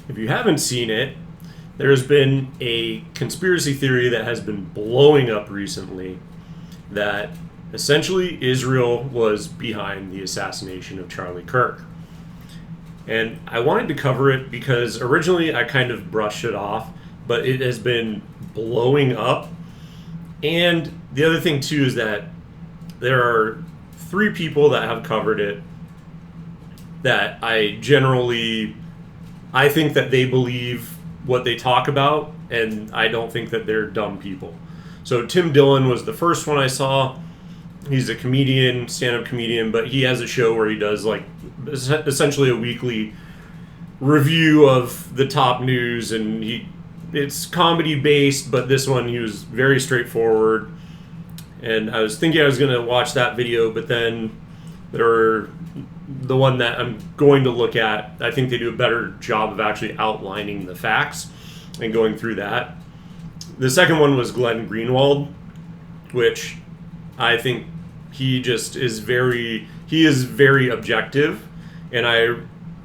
If you haven't seen it, there's been a conspiracy theory that has been blowing up recently that essentially Israel was behind the assassination of Charlie Kirk. And I wanted to cover it because originally I kind of brushed it off, but it has been blowing up. And the other thing too is that there are 3 people that have covered it that I think that they believe what they talk about, and I don't think that they're dumb people. So Tim Dillon was the first one I saw. He's a comedian, stand-up comedian, but he has a show where he does like essentially a weekly review of the top news, and it's comedy based, but this one he was very straightforward. And I was thinking I was going to watch that video, but then the one that I'm going to look at, I think they do a better job of actually outlining the facts and going through that. The second one was Glenn Greenwald, which I think he is very objective, and I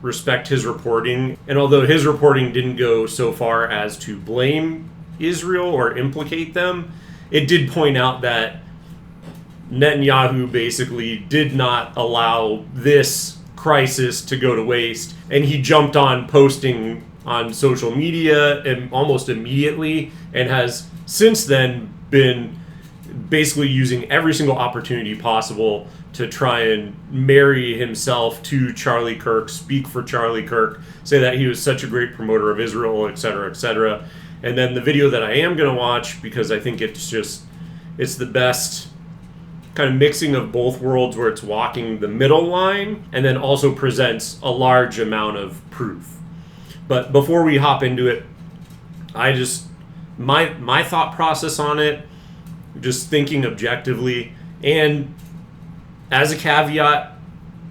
respect his reporting. And although his reporting didn't go so far as to blame Israel or implicate them, it did point out that Netanyahu basically did not allow this crisis to go to waste, and he jumped on posting on social media and almost immediately, and has since then been basically using every single opportunity possible to try and marry himself to Charlie Kirk, speak for Charlie Kirk, say that he was such a great promoter of Israel, etc., etc. And then the video that I am going to watch, because I think it's the best kind of mixing of both worlds, where it's walking the middle line and then also presents a large amount of proof. But before we hop into it, my thought process on it, just thinking objectively, and as a caveat,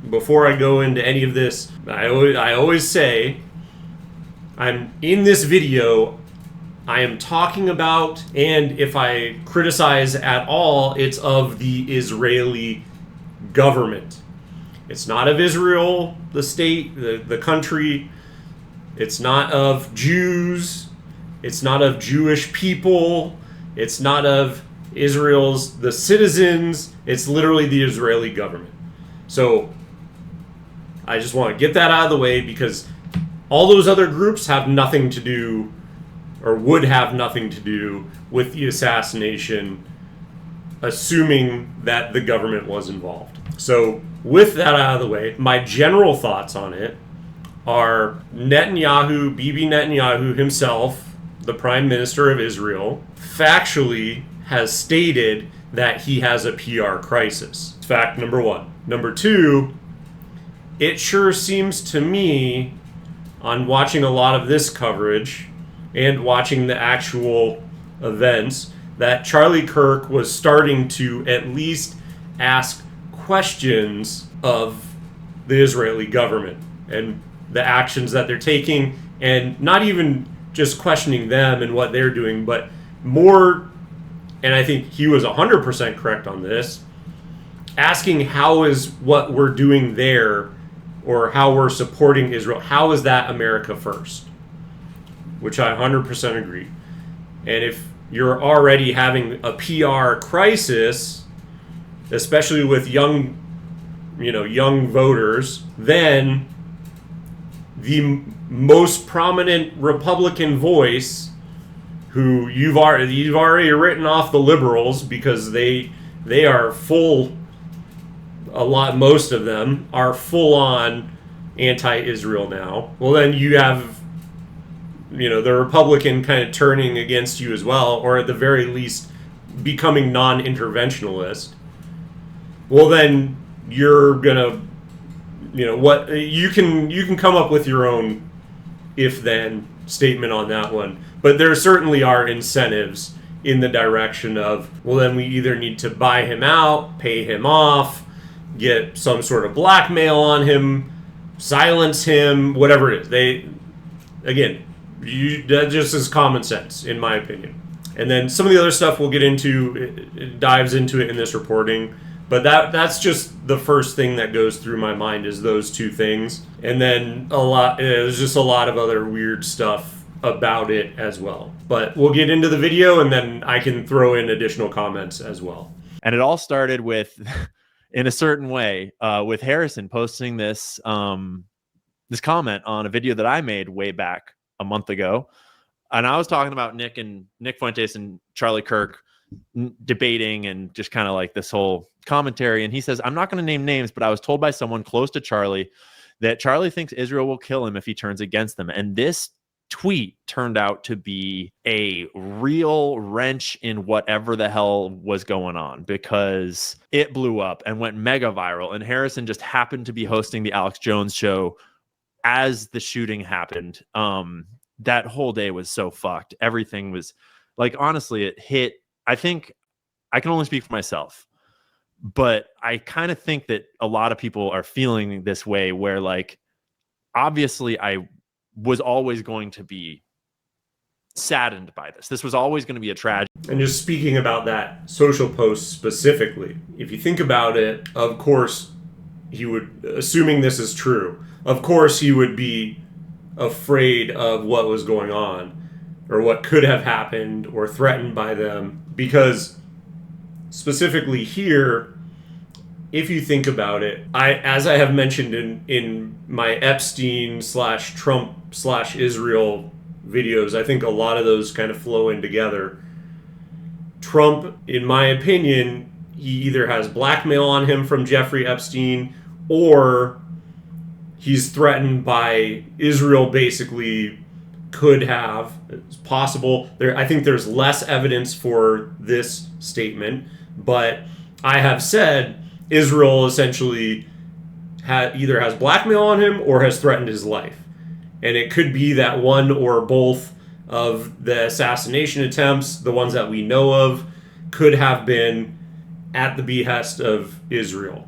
before I go into any of this, I always say, I'm in this video, I am talking about, and if I criticize at all, it's of the Israeli government. It's not of Israel, the state, the country. It's not of Jews. It's not of Jewish people. It's not of the citizens. It's literally the Israeli government. So I just want to get that out of the way, because all those other groups have nothing to do, or would have nothing to do, with the assassination, assuming that the government was involved. So with that out of the way, my general thoughts on it are Bibi Netanyahu himself, the Prime Minister of Israel, factually has stated that he has a PR crisis. Fact number 1. Number 2, it sure seems to me, on watching a lot of this coverage and watching the actual events, that Charlie Kirk was starting to at least ask questions of the Israeli government and the actions that they're taking, and not even just questioning them and what they're doing, but more, and I think he was 100% correct on this, asking how is what we're doing there, or how we're supporting Israel, how is that America first? Which I 100% agree. And if you're already having a PR crisis, especially with young voters, then the most prominent Republican voice, who you've already written off the liberals because they are full, most of them are full on anti-Israel now. Well, then you have the Republican kind of turning against you as well, or at the very least becoming non-interventionalist. Well, then you're gonna, what you can come up with your own if-then statement on that one. But there certainly are incentives in the direction of, well, then we either need to buy him out, pay him off, get some sort of blackmail on him, silence him, whatever it is. That just is common sense, in my opinion. And then some of the other stuff we'll get into, it dives into it in this reporting. But that's just the first thing that goes through my mind is those two things. And then there's just a lot of other weird stuff about it as well. But we'll get into the video and then I can throw in additional comments as well. And it all started with, in a certain way, with Harrison posting this this comment on a video that I made way back a month ago. And I was talking about Nick Fuentes and Charlie Kirk debating and just kind of like this whole commentary. And he says, I'm not going to name names, but I was told by someone close to Charlie that Charlie thinks Israel will kill him if he turns against them. And this tweet turned out to be a real wrench in whatever the hell was going on, because it blew up and went mega viral. And Harrison just happened to be hosting the Alex Jones show as the shooting happened. That whole day was so fucked. Everything was like, honestly, it hit. I think I can only speak for myself, but I kind of think that a lot of people are feeling this way where, like, obviously I was always going to be saddened by this. This was always going to be a tragedy. And just speaking about that social post specifically, if you think about it, of course, he would, assuming this is true, of course he would be afraid of what was going on or what could have happened or threatened by them, because specifically here, if you think about it, as I have mentioned in my Epstein / Trump / Israel videos, I think a lot of those kind of flow in together. Trump, in my opinion, he either has blackmail on him from Jeffrey Epstein, or he's threatened by Israel. Basically, could have. It's possible. I think there's less evidence for this statement, but I have said Israel essentially either has blackmail on him or has threatened his life. And it could be that one or both of the assassination attempts, the ones that we know of, could have been at the behest of Israel.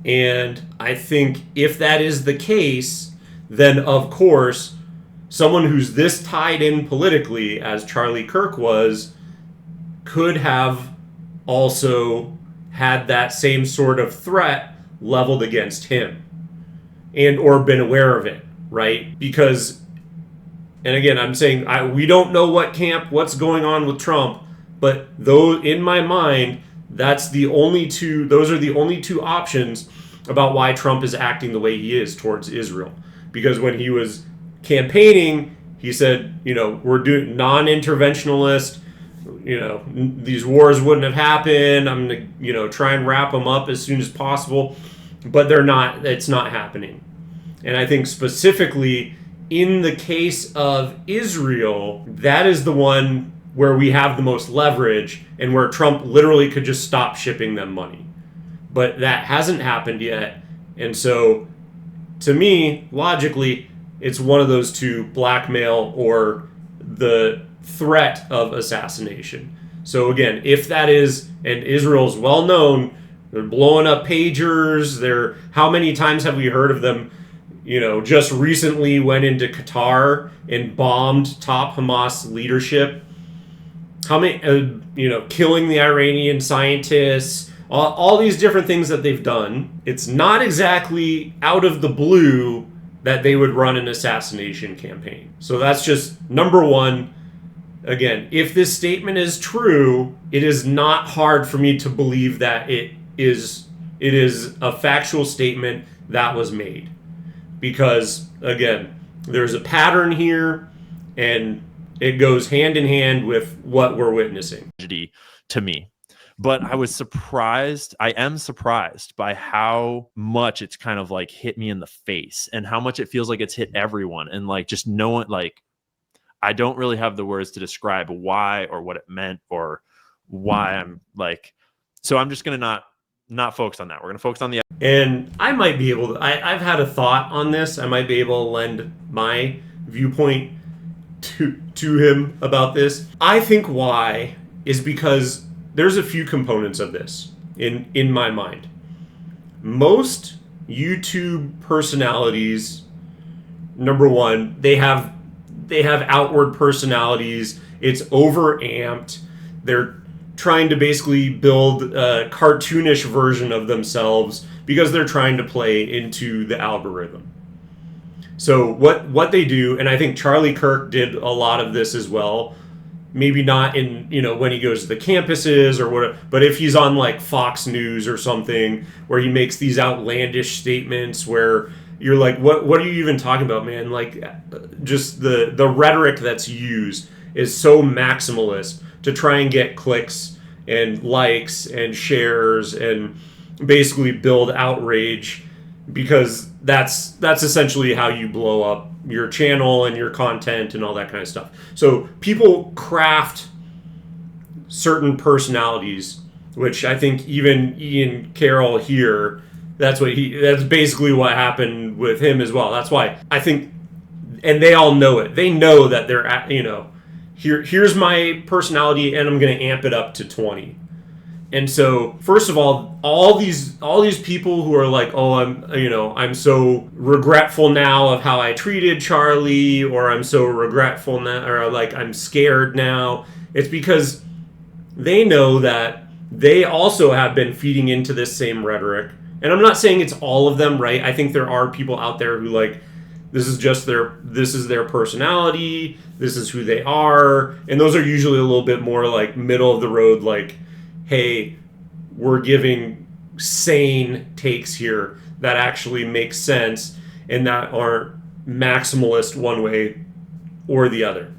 And I think if that is the case, then of course, someone who's this tied in politically as Charlie Kirk was, could have also had that same sort of threat leveled against him and or been aware of it, right? Because, and again, I'm saying we don't know what's going on with Trump, but though in my mind, those are the only two options about why Trump is acting the way he is towards Israel. Because when he was campaigning, he said, we're doing non-interventionalist, these wars wouldn't have happened. I'm going to, try and wrap them up as soon as possible, but they're not, it's not happening. And I think specifically in the case of Israel, that is the one where we have the most leverage and where Trump literally could just stop shipping them money. But that hasn't happened yet. And so to me, logically, it's one of those two, blackmail or the threat of assassination. So again, if that is, and Israel's well known, they're blowing up pagers. How many times have we heard of them, just recently went into Qatar and bombed top Hamas leadership. How many, killing the Iranian scientists, all these different things that they've done. It's not exactly out of the blue that they would run an assassination campaign. So that's just number one. Again, if this statement is true, it is not hard for me to believe that it is a factual statement that was made. Because, again, there's a pattern here, and it goes hand in hand with what we're witnessing. To me. But I am surprised by how much it's kind of like hit me in the face and how much it feels like it's hit everyone. And like, just knowing, like, I don't really have the words to describe why or what it meant or why I'm like, so I'm just going to not focus on that. We're going to focus on the, and I might be able to, I've had a thought on this. I might be able to lend my viewpoint to him about this. I think why is because there's a few components of this in my mind. Most YouTube personalities, number one, they have outward personalities. It's overamped. trying to basically build a cartoonish version of themselves because they're trying to play into the algorithm. So what they do, and I think Charlie Kirk did a lot of this as well, maybe not in, when he goes to the campuses or whatever, but if he's on like Fox News or something where he makes these outlandish statements where you're like, what are you even talking about, man? Like, just the rhetoric that's used is so maximalist to try and get clicks and likes and shares and basically build outrage, because that's essentially how you blow up your channel and your content and all that kind of stuff. So people craft certain personalities, which I think even Ian Carroll here, that's basically what happened with him as well. That's why I think, and they all know it. They know that they're at, here's my personality and I'm going to amp it up to 20. And so, first of all these people who are like, oh, I'm so regretful now of how I treated Charlie, or I'm so regretful now, or like I'm scared now. It's because they know that they also have been feeding into this same rhetoric. And I'm not saying it's all of them, right? I think there are people out there who like, this is their personality, this is who they are, and those are usually a little bit more like middle of the road, like, hey, we're giving sane takes here that actually make sense and that aren't maximalist one way or the other.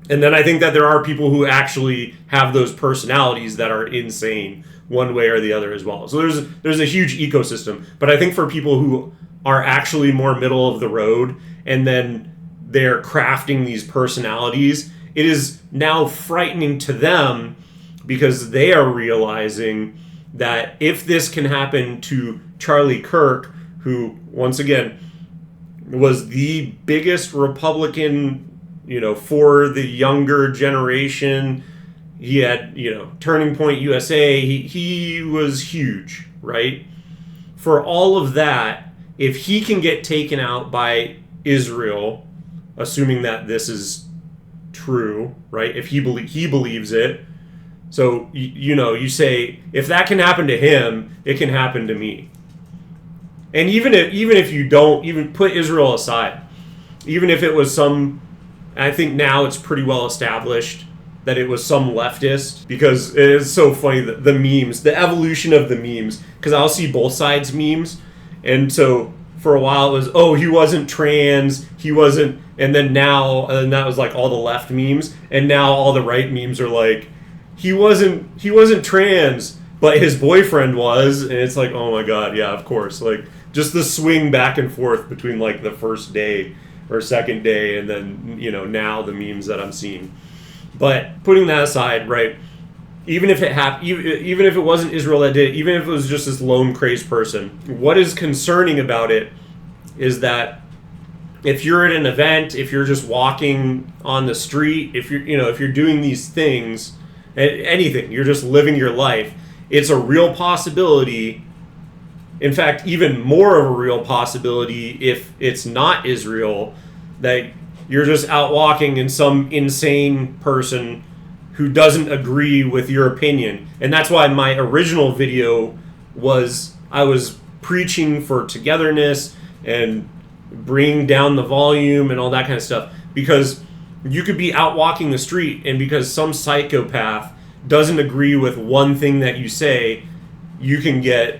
And then I think that there are people who actually have those personalities that are insane one way or the other as well. So there's a huge ecosystem. But I think for people who are actually more middle of the road and then they're crafting these personalities, it is now frightening to them, because they are realizing that if this can happen to Charlie Kirk, who, once again, was the biggest Republican, for the younger generation. He had, Turning Point USA. He was huge, right? For all of that, if he can get taken out by Israel, assuming that this is true, right? If he believes it. So, you say, if that can happen to him, it can happen to me. And even if you don't, even put Israel aside, even if it was some, I think now it's pretty well established that it was some leftist, because it is so funny, the memes, the evolution of the memes, because I'll see both sides memes. And so for a while it was, oh, he wasn't trans, he wasn't, and then that was like all the left memes, and now all the right memes are like, he wasn't trans, but his boyfriend was, and it's like, oh my god, yeah, of course. Like, just the swing back and forth between like the first day or second day, and then now the memes that I'm seeing. But putting that aside, right? Even if it happened, even if it wasn't Israel that did it, even if it was just this lone crazed person, what is concerning about it is that if you're at an event, if you're just walking on the street, if you're doing these things, anything, you're just living your life, it's a real possibility. In fact, even more of a real possibility if it's not Israel, that you're just out walking and some insane person who doesn't agree with your opinion. And that's why my original video I was preaching for togetherness and bringing down the volume and all that kind of stuff, because you could be out walking the street, and because some psychopath doesn't agree with one thing that you say, you can get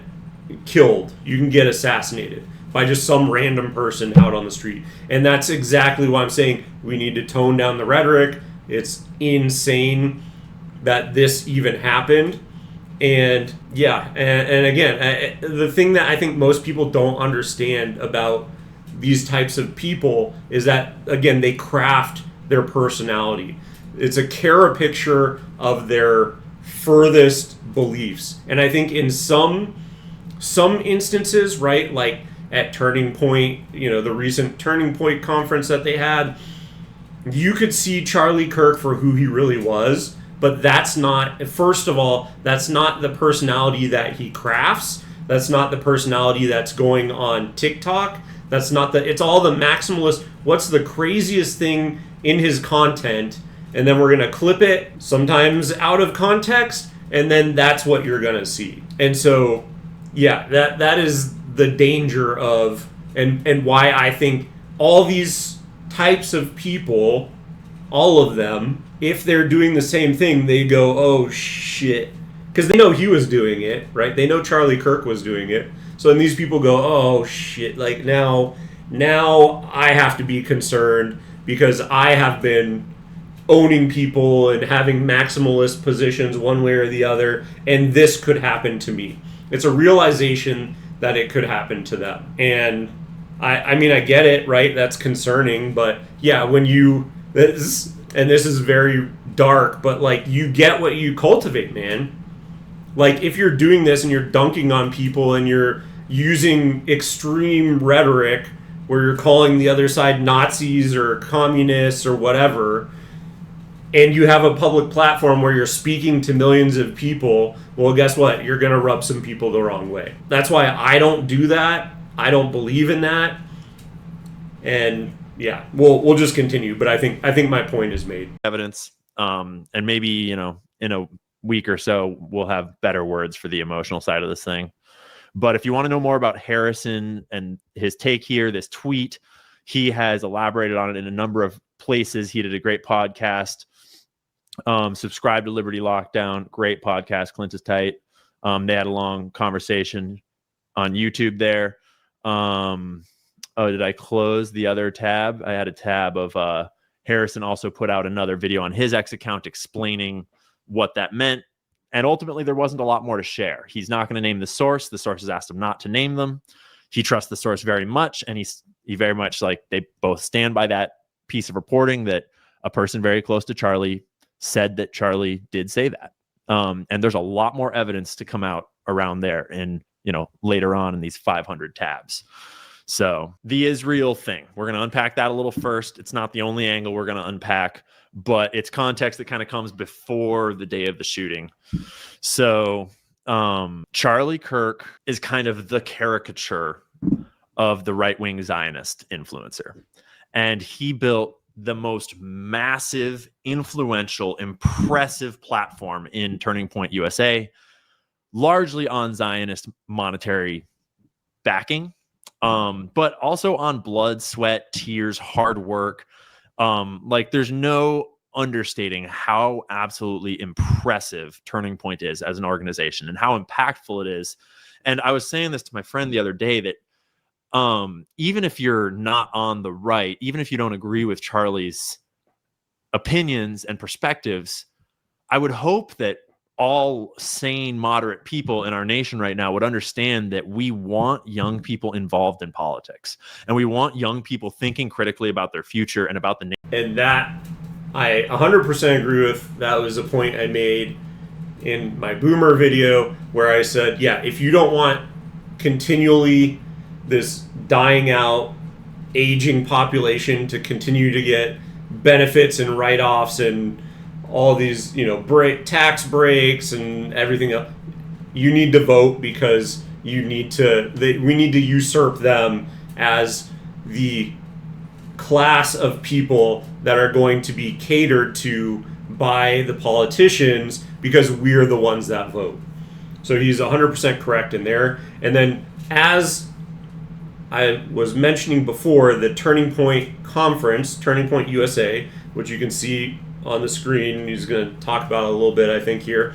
killed, you can get assassinated by just some random person out on the street. And that's exactly why I'm saying we need to tone down the rhetoric. It's insane that this even happened. And yeah, and again, the thing that I think most people don't understand about these types of people is that, again, they craft their personality. It's a caricature of their furthest beliefs. And I think in some instances, right, like at Turning Point, the recent Turning Point conference that they had, you could see Charlie Kirk for who he really was, but that's not, first of all, that's not the personality that he crafts. That's not the personality that's going on TikTok. It's all the maximalist, what's the craziest thing in his content, and then we're going to clip it, sometimes out of context, and then that's what you're going to see. And so, yeah, that is the danger of, and why I think all these types of people, all of them, if they're doing the same thing, they go, oh shit. Because they know he was doing it, right? They know Charlie Kirk was doing it. So then these people go, oh shit, like now I have to be concerned because I have been owning people and having maximalist positions one way or the other, and this could happen to me. It's a realization that it could happen to them. And I mean, I get it, right? That's concerning, but yeah, when you, this is very dark, but like you get what you cultivate, man. Like if you're doing this and you're dunking on people and you're using extreme rhetoric where you're calling the other side Nazis or communists or whatever, and you have a public platform where you're speaking to millions of people, well, guess what? You're going to rub some people the wrong way. That's why I don't do that. I don't believe in that. And yeah, we'll just continue. But I think my point is made. Evidence, and maybe, in a week or so, we'll have better words for the emotional side of this thing. But if you want to know more about Harrison and his take here, this tweet, he has elaborated on it in a number of places. He did a great podcast. Subscribe to Liberty Lockdown. Great podcast. Clint is tight. They had a long conversation on YouTube there. Oh, did I close the other tab? I had a tab of Harrison also put out another video on his X account explaining what that meant. And ultimately, there wasn't a lot more to share. He's not going to name the source. The source has asked him not to name them. He trusts the source very much. And he very much, like, they both stand by that piece of reporting that a person very close to Charlie said that Charlie did say that. And there's a lot more evidence to come out around there and, later on in these 500 tabs. So the Israel thing, we're going to unpack that a little first. It's not the only angle we're going to unpack, but it's context that kind of comes before the day of the shooting. So Charlie Kirk is kind of the caricature of the right-wing Zionist influencer. And he built the most massive, influential, impressive platform in Turning Point USA, largely on Zionist monetary backing, but also on blood, sweat, tears, hard work. Like there's no understating how absolutely impressive Turning Point is as an organization and how impactful it is. And I was saying this to my friend the other day that even if you're not on the right, even if you don't agree with Charlie's opinions and perspectives, I would hope that all sane, moderate people in our nation right now would understand that we want young people involved in politics, and we want young people thinking critically about their future and about the nation. And that I 100% agree with. That was a point I made in my Boomer video where I said, yeah, if you don't want continually this dying out, aging population to continue to get benefits and write-offs and all these, tax breaks and everything else, you need to vote because we need to usurp them as the class of people that are going to be catered to by the politicians because we're the ones that vote. So he's 100% correct in there. And then, as I was mentioning before, the Turning Point Conference, Turning Point USA, which you can see on the screen, he's going to talk about it a little bit, I think, here.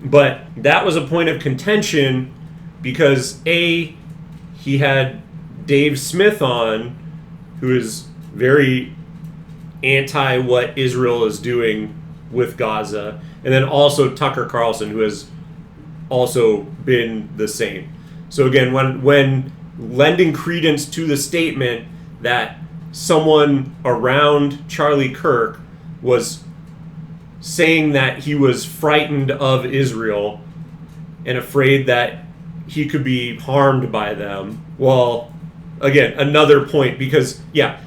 But that was a point of contention because, A, he had Dave Smith on, who is very anti what Israel is doing with Gaza, and then also Tucker Carlson, who has also been the same. So again, when lending credence to the statement that someone around Charlie Kirk was saying that he was frightened of Israel and afraid that he could be harmed by them, well, again, another point, because, yeah,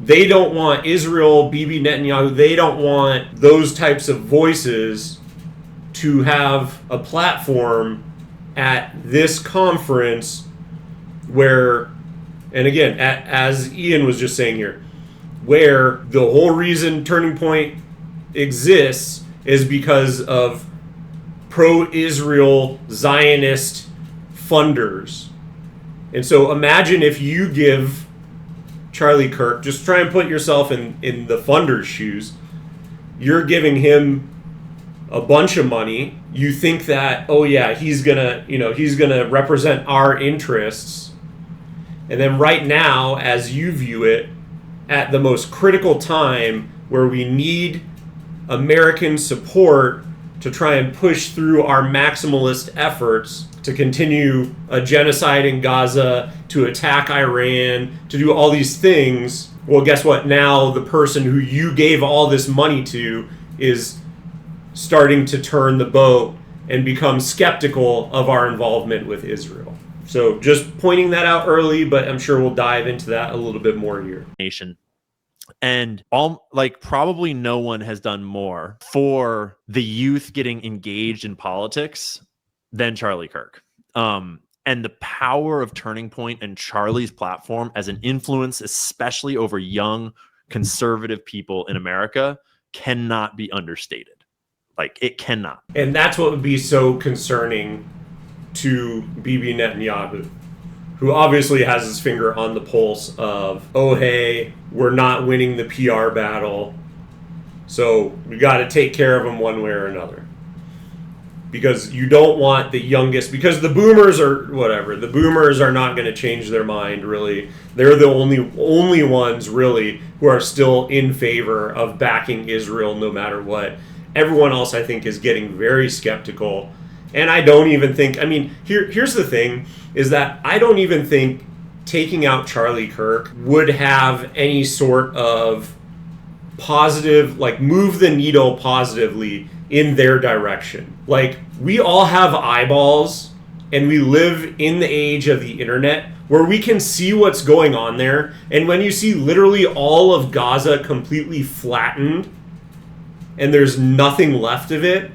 they don't want Israel, Bibi Netanyahu, they don't want those types of voices to have a platform at this conference where, and again, as Ian was just saying here, where the whole reason Turning Point exists is because of pro-Israel Zionist funders. And so imagine if you give Charlie Kirk, just try and put yourself in the funder's shoes. You're giving him a bunch of money. You think that, oh yeah, he's gonna represent our interests. And then right now, as you view it, at the most critical time where we need American support to try and push through our maximalist efforts to continue a genocide in Gaza, to attack Iran, to do all these things, well, guess what? Now the person who you gave all this money to is starting to turn the boat and become skeptical of our involvement with Israel. So just pointing that out early, but I'm sure we'll dive into that a little bit more here. Nation. And probably no one has done more for the youth getting engaged in politics than Charlie Kirk. And the power of Turning Point and Charlie's platform as an influence, especially over young conservative people in America, cannot be understated. It cannot. And that's what would be so concerning to Bibi Netanyahu, who obviously has his finger on the pulse of, oh, hey, we're not winning the PR battle, so we got to take care of them one way or another. Because you don't want the youngest, because the boomers are not going to change their mind, really. They're the only ones, really, who are still in favor of backing Israel no matter what. Everyone else, I think, is getting very skeptical. And I don't even think, here's the thing, is that I don't even think taking out Charlie Kirk would have any sort of positive, move the needle positively in their direction. We all have eyeballs, and we live in the age of the internet where we can see what's going on there. And when you see literally all of Gaza completely flattened and there's nothing left of it,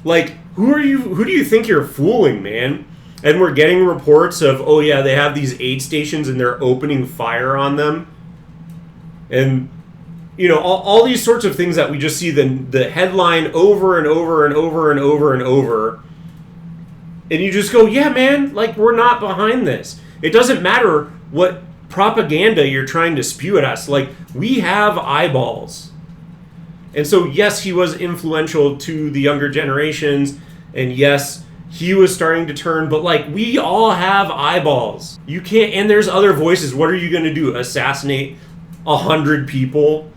who do you think you're fooling, man? And we're getting reports of, oh yeah, they have these aid stations and they're opening fire on them. And, all these sorts of things that we just see the headline over and over and over and over and over. And you just go, yeah, man, we're not behind this. It doesn't matter what propaganda you're trying to spew at us. We have eyeballs. And so, yes, he was influential to the younger generations. And yes, he was starting to turn, but we all have eyeballs. You can't, and there's other voices. What are you going to do? Assassinate 100 people?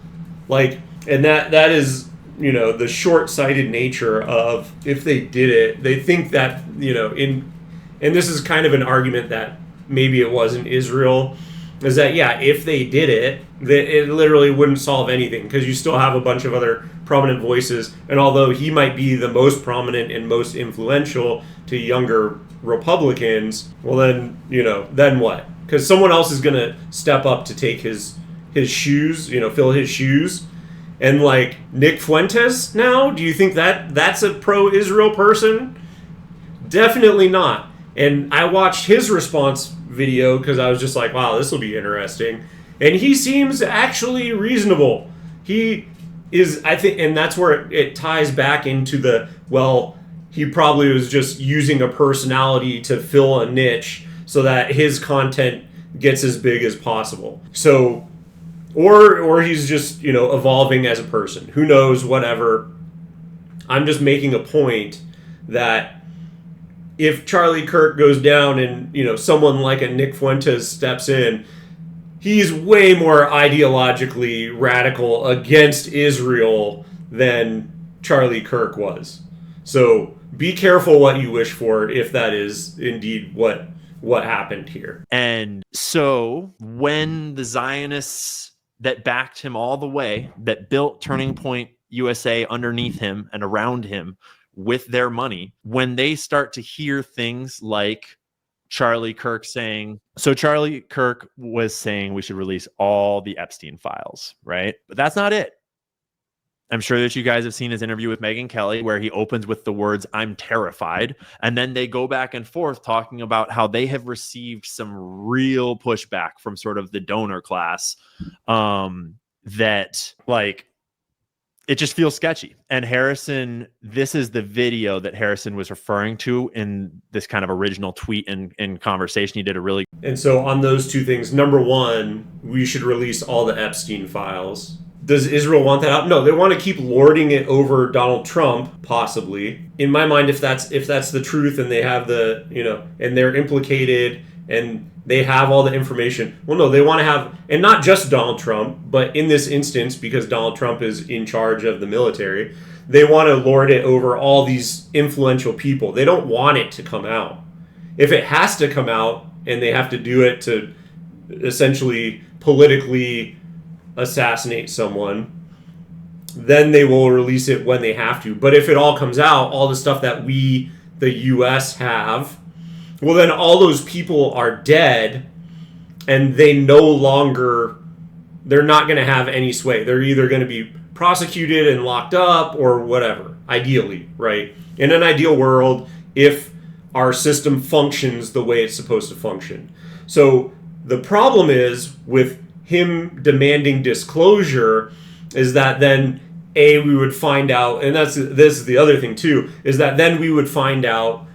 And that is, the short-sighted nature of, if they did it, they think that, and this is kind of an argument that maybe it wasn't Israel, is that, yeah, if they did it, it literally wouldn't solve anything, because you still have a bunch of other prominent voices. And although he might be the most prominent and most influential to younger Republicans, well then, then what? Because someone else is going to step up to take his shoes, fill his shoes. And Nick Fuentes now, do you think that's a pro-Israel person? Definitely not. And I watched his response video because I was just like, wow, this will be interesting. And he seems actually reasonable. He is, I think, and that's where it ties back into he probably was just using a personality to fill a niche so that his content gets as big as possible. So, or he's just, evolving as a person. Who knows, whatever. I'm just making a point that if Charlie Kirk goes down and, someone like a Nick Fuentes steps in, he's way more ideologically radical against Israel than Charlie Kirk was. So be careful what you wish for if that is indeed what happened here. And so when the Zionists that backed him all the way, that built Turning Point USA underneath him and around him with their money, when they start to hear things like Charlie Kirk saying, so Charlie Kirk was saying we should release all the Epstein files, right? But that's not it. I'm sure that you guys have seen his interview with Megyn Kelly where he opens with the words, "I'm terrified." And then they go back and forth talking about how they have received some real pushback from sort of the donor class, that it just feels sketchy. And Harrison, this is the video that Harrison was referring to in this kind of original tweet and conversation. He did a really... And so on those two things, number one, we should release all the Epstein files. Does Israel want that out? No, they want to keep lording it over Donald Trump, possibly. In my mind, if that's the truth and they have the, and they're implicated and they have all the information. Well, no, they want to have, and not just Donald Trump, but in this instance, because Donald Trump is in charge of the military, they want to lord it over all these influential people. They don't want it to come out. If it has to come out and they have to do it to essentially politically assassinate someone, then they will release it when they have to. But if it all comes out, all the stuff that we, the U.S., have, well, then all those people are dead, and they're not going to have any sway. They're either going to be prosecuted and locked up or whatever, ideally, right? In an ideal world, if our system functions the way it's supposed to function. So the problem is with him demanding disclosure is that then, we would find out, and this is the other thing too, is that then we would find out,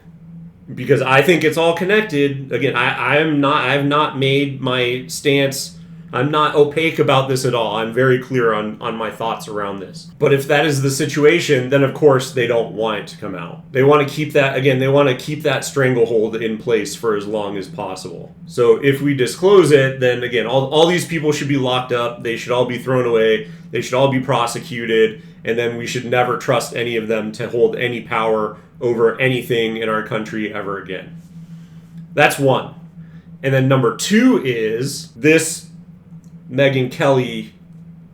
because I think it's all connected. Again, I have not made my stance. I'm not opaque about this at all. I'm very clear on my thoughts around this. But if that is the situation, then of course they don't want it to come out. They want to keep that, again, they want to keep that stranglehold in place for as long as possible. So if we disclose it, then again, all these people should be locked up. They should all be thrown away. They should all be prosecuted. And then we should never trust any of them to hold any power over anything in our country ever again. That's one. And then number two is this Megyn Kelly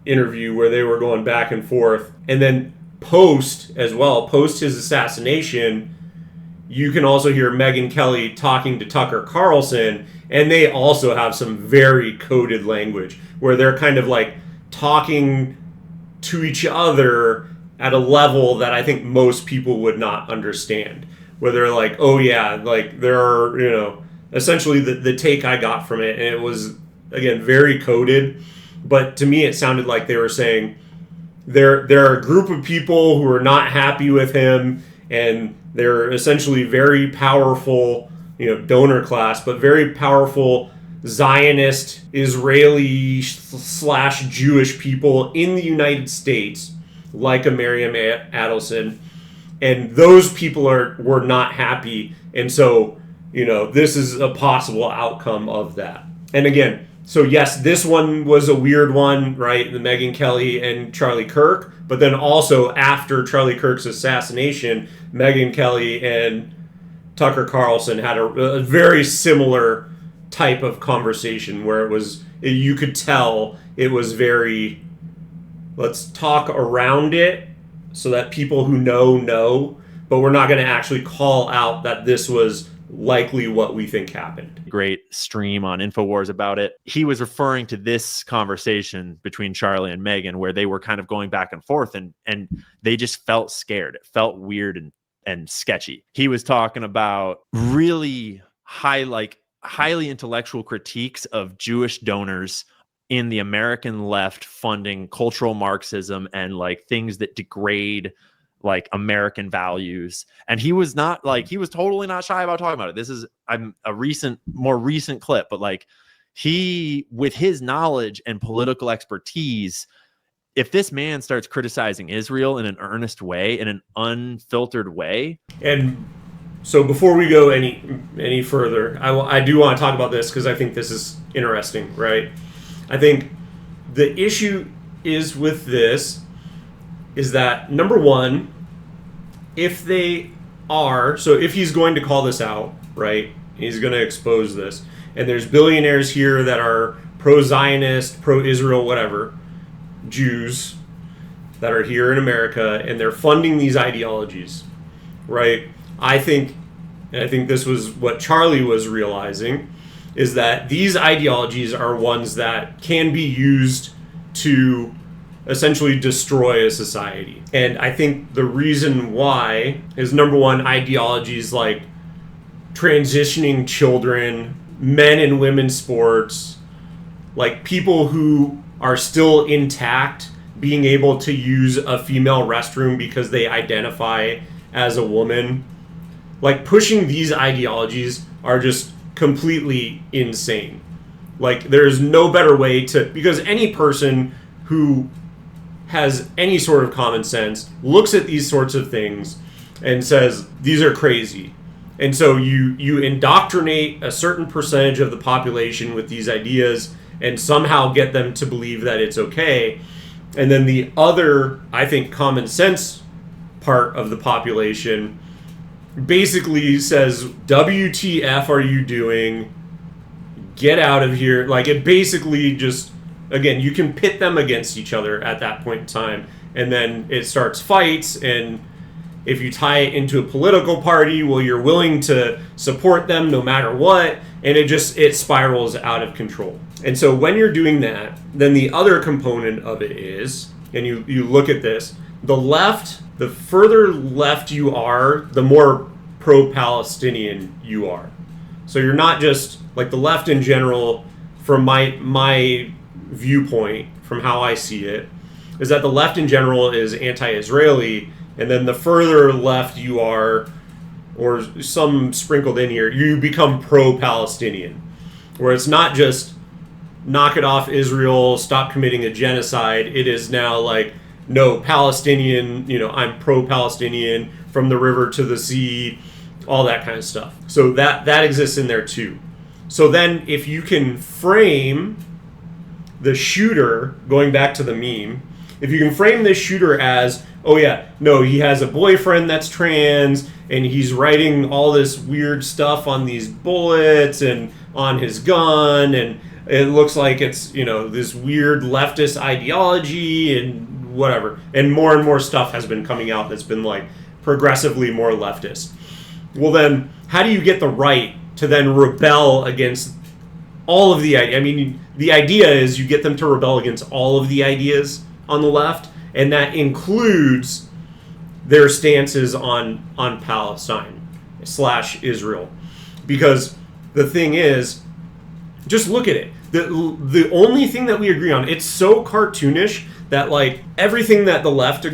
interview where they were going back and forth. And then post his assassination, you can also hear Megyn Kelly talking to Tucker Carlson, and they also have some very coded language where they're kind of like talking to each other at a level that I think most people would not understand. Where they're like, oh yeah, like there are, essentially the take I got from it, and it was, again, very coded, but to me it sounded like they were saying there are a group of people who are not happy with him, and they're essentially very powerful, donor class, but very powerful Zionist, Israeli / Jewish people in the United States, like a Miriam Adelson, and those people were not happy, and so this is a possible outcome of that. And again, so yes, this one was a weird one, right? The Megyn Kelly and Charlie Kirk, but then also after Charlie Kirk's assassination, Megyn Kelly and Tucker Carlson had a very similar type of conversation where you could tell it was very, let's talk around it so that people who know, but we're not going to actually call out that this was likely what we think happened. Great stream on InfoWars about it. He was referring to this conversation between Charlie and Megyn where they were kind of going back and forth and they just felt scared. It felt weird and sketchy. He was talking about really highly intellectual critiques of Jewish donors in the American left funding cultural Marxism and like things that degrade like American values. And he was totally not shy about talking about it. This is more recent clip, but like he, with his knowledge and political expertise, if this man starts criticizing Israel in an earnest way, in an unfiltered way. And so before we go any further, I do want to talk about this because I think this is interesting, right? I think the issue is with this is that, number one, if he's going to call this out, right, he's going to expose this, and there's billionaires here that are pro-Zionist, pro-Israel, whatever, Jews that are here in America, and they're funding these ideologies, right? I think this was what Charlie was realizing, is that these ideologies are ones that can be used to essentially destroy a society. And I think the reason why is, number one, ideologies like transitioning children, men and women's sports, like people who are still intact being able to use a female restroom because they identify as a woman. Like, pushing these ideologies are just completely insane. Like, there's no better way to, because any person who has any sort of common sense looks at these sorts of things and says, these are crazy. And so you indoctrinate a certain percentage of the population with these ideas and somehow get them to believe that it's okay. And then the other, I think, common sense part of the population basically says, WTF are you doing? Get out of here. Like, it basically just, again, you can pit them against each other at that point in time. And then it starts fights. And if you tie it into a political party, well, you're willing to support them no matter what. And it spirals out of control. And so when you're doing that, then the other component of it is, and you look at this, the left, the further left you are, the more pro-Palestinian you are. So you're not just, like, the left in general, from my viewpoint, from how I see it, is that the left in general is anti-Israeli, and then the further left you are, or some sprinkled in here, you become pro-Palestinian, where it's not just knock it off Israel, stop committing a genocide. It is now like, no, Palestinian, I'm pro-Palestinian, from the river to the sea, all that kind of stuff. So that exists in there too. So then if you can frame the shooter, going back to the meme, if you can frame this shooter as, oh yeah, no, he has a boyfriend that's trans, and he's writing all this weird stuff on these bullets and on his gun, and it looks like it's, this weird leftist ideology and whatever. And more stuff has been coming out that's been like progressively more leftist. Well then, how do you get the right to then rebel against all of the ideas? I mean, the idea is you get them to rebel against all of the ideas on the left, and that includes their stances on Palestine / Israel. Because the thing is, just look at it. The only thing that we agree on, it's so cartoonish that, like, everything that the left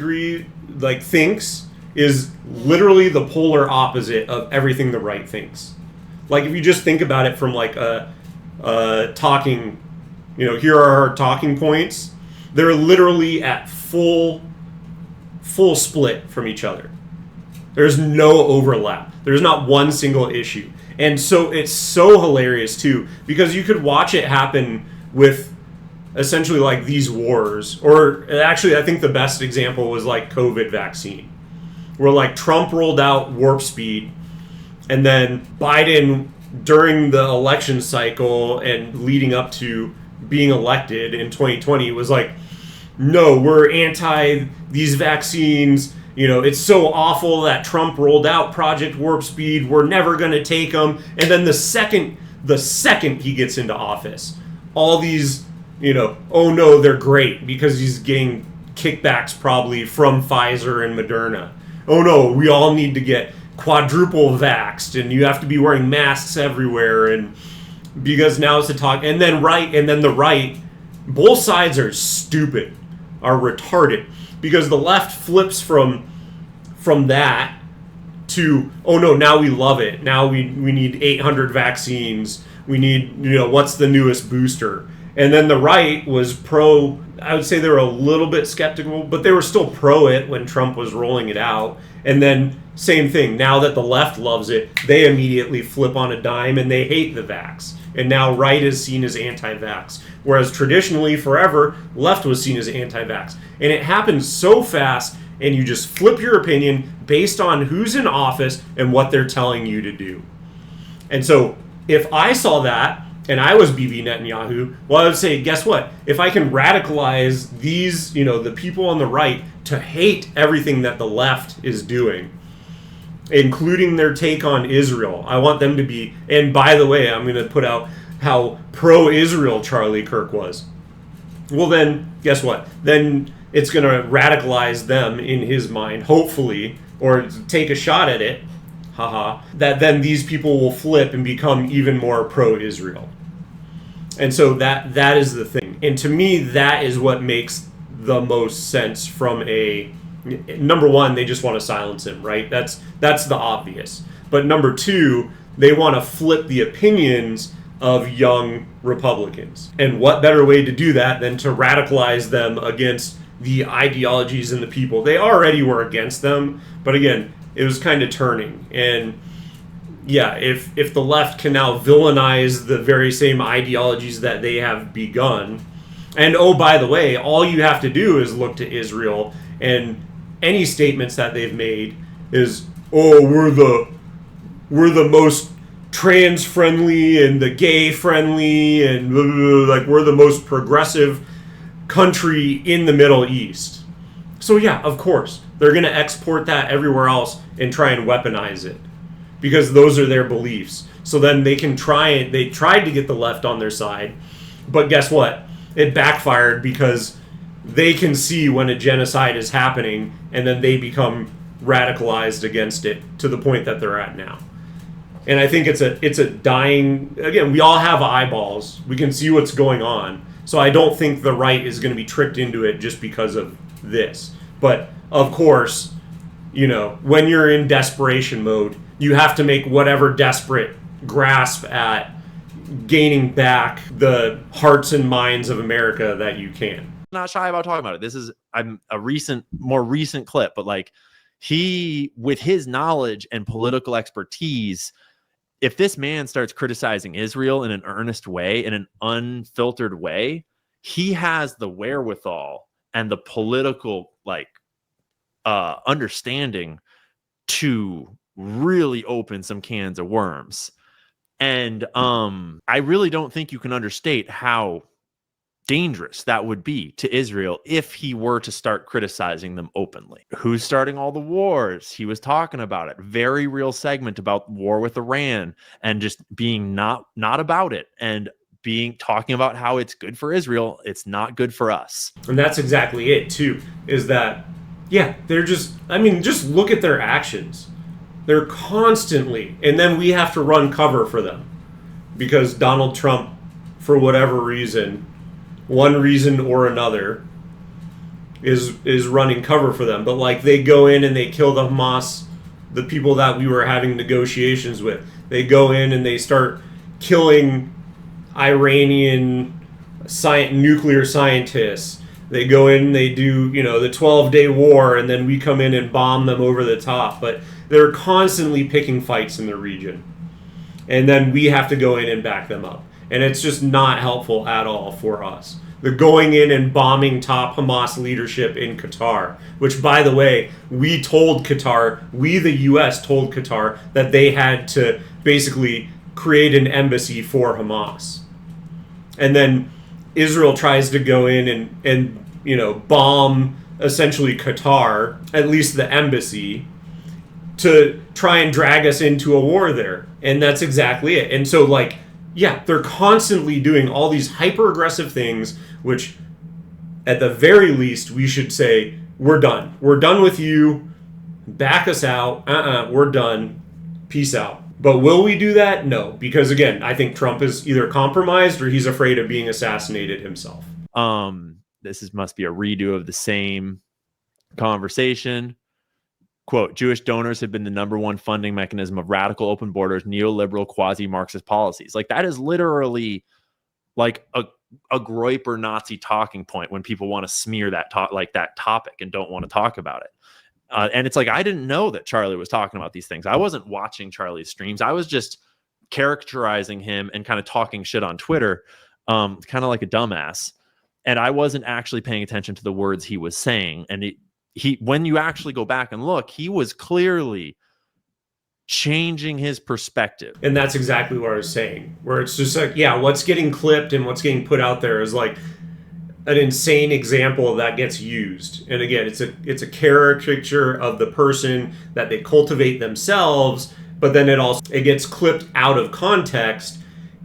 thinks is literally the polar opposite of everything the right thinks. Like, if you just think about it from like a talking, here are our talking points, they're literally at full split from each other. There's no overlap. There's not one single issue. And so it's so hilarious too, because you could watch it happen with essentially like these wars, or actually I think the best example was like COVID vaccine, where like Trump rolled out warp speed, and then Biden during the election cycle and leading up to being elected in 2020 was like, no, we're anti these vaccines. It's so awful that Trump rolled out Project Warp Speed. We're never going to take them. And then the second he gets into office, all these, oh no, they're great because he's getting kickbacks probably from Pfizer and Moderna. Oh no, we all need to get quadruple vaxxed, and you have to be wearing masks everywhere, and because now it's the talk. And then the right, both sides are stupid, are retarded, because the left flips from that to, oh no, now we love it. Now we need 800 vaccines. We need, what's the newest booster? And then the right was pro, I would say they were a little bit skeptical, but they were still pro it when Trump was rolling it out. And then same thing, now that the left loves it, they immediately flip on a dime and they hate the vax. And now right is seen as anti-vax. Whereas traditionally, forever, left was seen as anti-vax. And it happens so fast, and you just flip your opinion based on who's in office and what they're telling you to do. And so if I saw that, and I was Bibi Netanyahu, well, I would say, guess what? If I can radicalize these, the people on the right to hate everything that the left is doing, including their take on Israel, I want them to be, and by the way, I'm going to put out how pro-Israel Charlie Kirk was. Well then, guess what? Then it's going to radicalize them in his mind, hopefully, or take a shot at it, that then these people will flip and become even more pro-Israel. And so that is the thing. And to me, that is what makes the most sense from number one, they just want to silence him, right? That's the obvious. But number two, they want to flip the opinions of young Republicans. And what better way to do that than to radicalize them against the ideologies and the people? They already were against them, but again, it was kind of turning. And yeah, if the left can now villainize the very same ideologies that they have begun, and oh, by the way, all you have to do is look to Israel, and any statements that they've made is, oh, we're the most trans friendly and the gay friendly and blah, blah, blah, like we're the most progressive country in the Middle East. So yeah, of course, they're going to export that everywhere else and try and weaponize it, because those are their beliefs. So then they tried to get the left on their side, but guess what? It backfired, because they can see when a genocide is happening, and then they become radicalized against it to the point that they're at now. And I think it's a dying, again, we all have eyeballs. We can see what's going on. So I don't think the right is going to be tricked into it just because of this. But of course, when you're in desperation mode, you have to make whatever desperate grasp at gaining back the hearts and minds of America that you can. Not shy about talking about it. This is more recent clip, but like he, with his knowledge and political expertise, if this man starts criticizing Israel in an earnest way, in an unfiltered way, he has the wherewithal and the political understanding to really open some cans of worms. And I really don't think you can understate how dangerous that would be to Israel if he were to start criticizing them openly. Who's starting all the wars? He was talking about it. Very real segment about war with Iran, and just being not about it, and talking about how it's good for Israel. It's not good for us. And that's exactly it too, is that, yeah, they're just look at their actions. They're constantly, and then we have to run cover for them because Donald Trump, for whatever reason, one reason or another, is running cover for them. But like, they go in and they kill the Hamas, the people that we were having negotiations with. They go in and they start killing Iranian nuclear scientists. They go in, they do, the 12-day war, and then we come in and bomb them over the top. But they're constantly picking fights in the region. And then we have to go in and back them up. And it's just not helpful at all for us. They're going in and bombing top Hamas leadership in Qatar, which, by the way, we the U.S. told Qatar that they had to basically create an embassy for Hamas. And then Israel tries to go in and bomb essentially Qatar, at least the embassy, to try and drag us into a war there. And that's exactly it. And so, they're constantly doing all these hyper-aggressive things, which at the very least we should say, we're done. We're done with you. Back us out. We're done. Peace out. But will we do that? No. Because again, I think Trump is either compromised or he's afraid of being assassinated himself. Must be a redo of the same conversation. Quote, Jewish donors have been the number one funding mechanism of radical open borders, neoliberal, quasi-Marxist policies. Like, that is literally like a Groyper Nazi talking point when people want to smear that topic and don't want to talk about it. And it's like, I didn't know that Charlie was talking about these things. I wasn't watching Charlie's streams. I was just characterizing him and kind of talking shit on Twitter, kind of like a dumbass. And I wasn't actually paying attention to the words he was saying. And when you actually go back and look, he was clearly changing his perspective. And that's exactly what I was saying, where it's just like, yeah, what's getting clipped and what's getting put out there is like an insane example that gets used. And again, it's a caricature of the person that they cultivate themselves, but then it gets clipped out of context.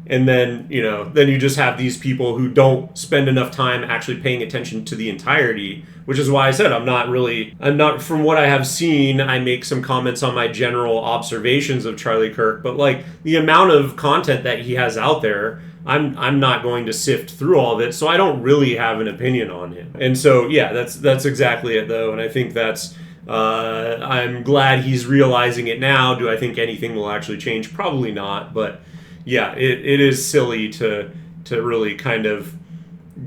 And then, then you just have these people who don't spend enough time actually paying attention to the entirety, which is why I said I'm not, from what I have seen, I make some comments on my general observations of Charlie Kirk, but the amount of content that he has out there, I'm not going to sift through all of it, so I don't really have an opinion on him. And so, yeah, that's exactly it, though. And I think that's I'm glad he's realizing it now. Do I think anything will actually change? Probably not. But yeah, it is silly to really kind of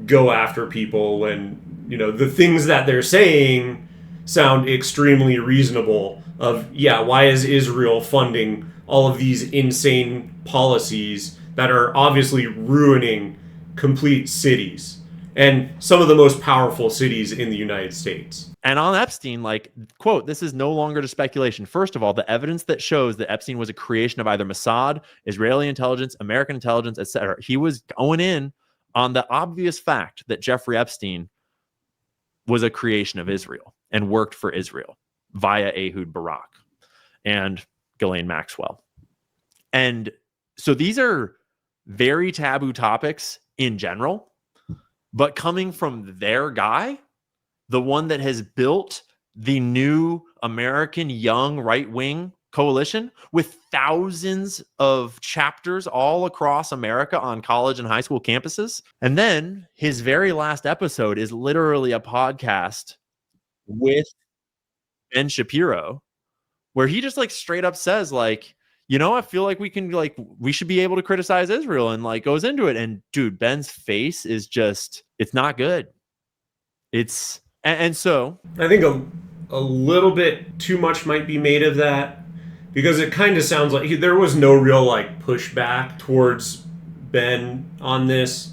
go after people when, you know, the things that they're saying sound extremely reasonable. Of, yeah, why is Israel funding all of these insane policies that are obviously ruining complete cities and some of the most powerful cities in the United States? And on Epstein, like, quote, this is no longer to speculation. First of all, the evidence that shows that Epstein was a creation of either Mossad, Israeli intelligence, American intelligence, etc. He was going in on the obvious fact that Jeffrey Epstein was a creation of Israel and worked for Israel via Ehud Barak and Ghislaine Maxwell. And so these are very taboo topics in general, but coming from their guy, the one that has built the new American young right-wing coalition with thousands of chapters all across America on college and high school campuses. And then his very last episode is literally a podcast with Ben Shapiro, where he just like straight up says, like, you know, I feel like we should be able to criticize Israel, and like goes into it. And dude, Ben's face is just, it's not good. And so I think a little bit too much might be made of that, because it kind of sounds like there was no real like pushback towards Ben on this.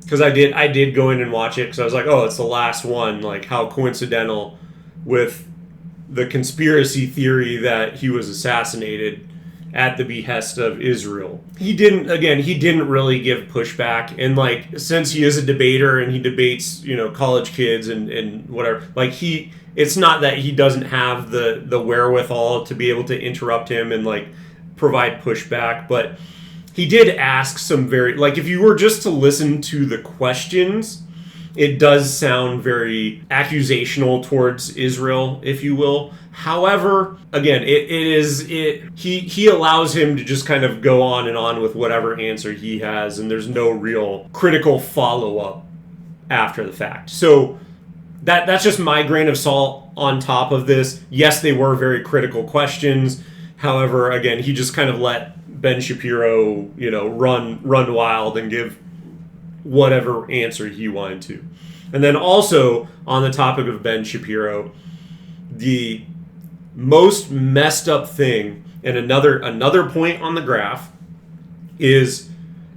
Because I did go in and watch it because I was like, oh, it's the last one. Like, how coincidental with the conspiracy theory that he was assassinated at the behest of Israel. He didn't really give pushback. And like, since he is a debater and he debates, you know, college kids and whatever, like it's not that he doesn't have the wherewithal to be able to interrupt him and like provide pushback, but he did ask some very, like, if you were just to listen to the questions, it does sound very accusational towards Israel, if you will. However, again, he allows him to just kind of go on and on with whatever answer he has, and there's no real critical follow-up after the fact. So that's just my grain of salt on top of this. Yes, they were very critical questions. However, again, he just kind of let Ben Shapiro, you know, run wild and give whatever answer he wanted to. And then also on the topic of Ben Shapiro, the most messed up thing, and another point on the graph, is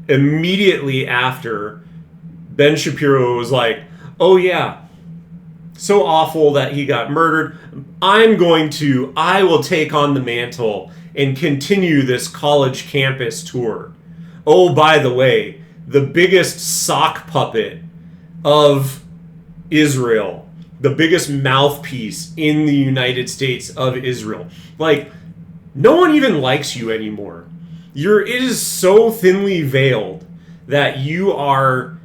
immediately after Ben Shapiro was like, oh yeah, so awful that he got murdered, I will take on the mantle and continue this college campus tour. Oh, by the way, the biggest sock puppet of Israel, the biggest mouthpiece in the United States of Israel. Like, no one even likes you anymore. It is so thinly veiled that you are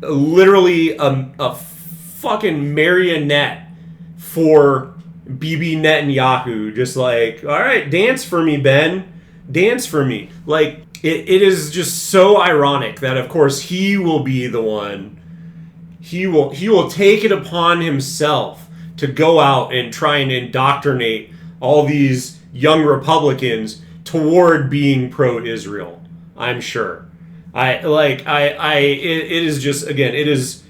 literally a fucking marionette for Bibi Netanyahu. Just like, all right, dance for me, Ben. Dance for me. Like, it is just so ironic that, of course, he will be the one. He will take it upon himself to go out and try and indoctrinate all these young Republicans toward being pro-Israel. I'm sure. It is just, again, it is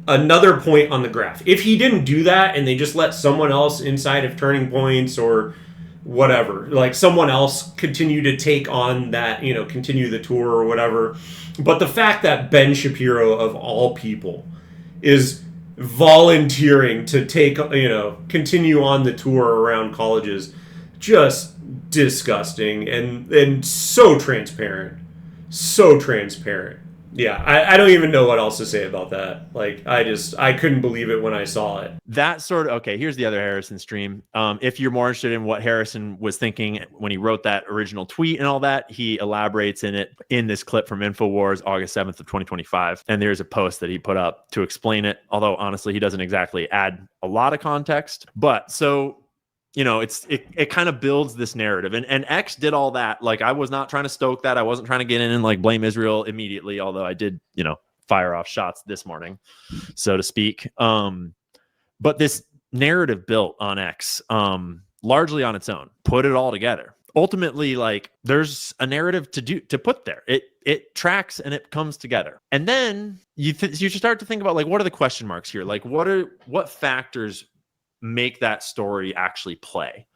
another point on the graph. If he didn't do that and they just let someone else inside of Turning Points or whatever, like someone else continue to take on that, you know, continue the tour or whatever. But the fact that Ben Shapiro, of all people, is volunteering to continue on the tour around colleges, just disgusting and so transparent. Yeah, I don't even know what else to say about that. Like, I couldn't believe it when I saw it. That sort of, okay, here's the other Harrison stream. If you're more interested in what Harrison was thinking when he wrote that original tweet and all that, he elaborates in it in this clip from InfoWars, August 7th of 2025. And there's a post that he put up to explain it. Although, honestly, he doesn't exactly add a lot of context. But so it kind of builds this narrative, and X did all that. Like, I was not trying to stoke that. I wasn't trying to get in and like blame Israel immediately, although I did, fire off shots this morning, so to speak. But this narrative built on X, largely on its own, put it all together. Ultimately, like, there's a narrative to put there. It tracks and it comes together. And then you should start to think about, like, what are the question marks here? Like, what factors make that story actually play?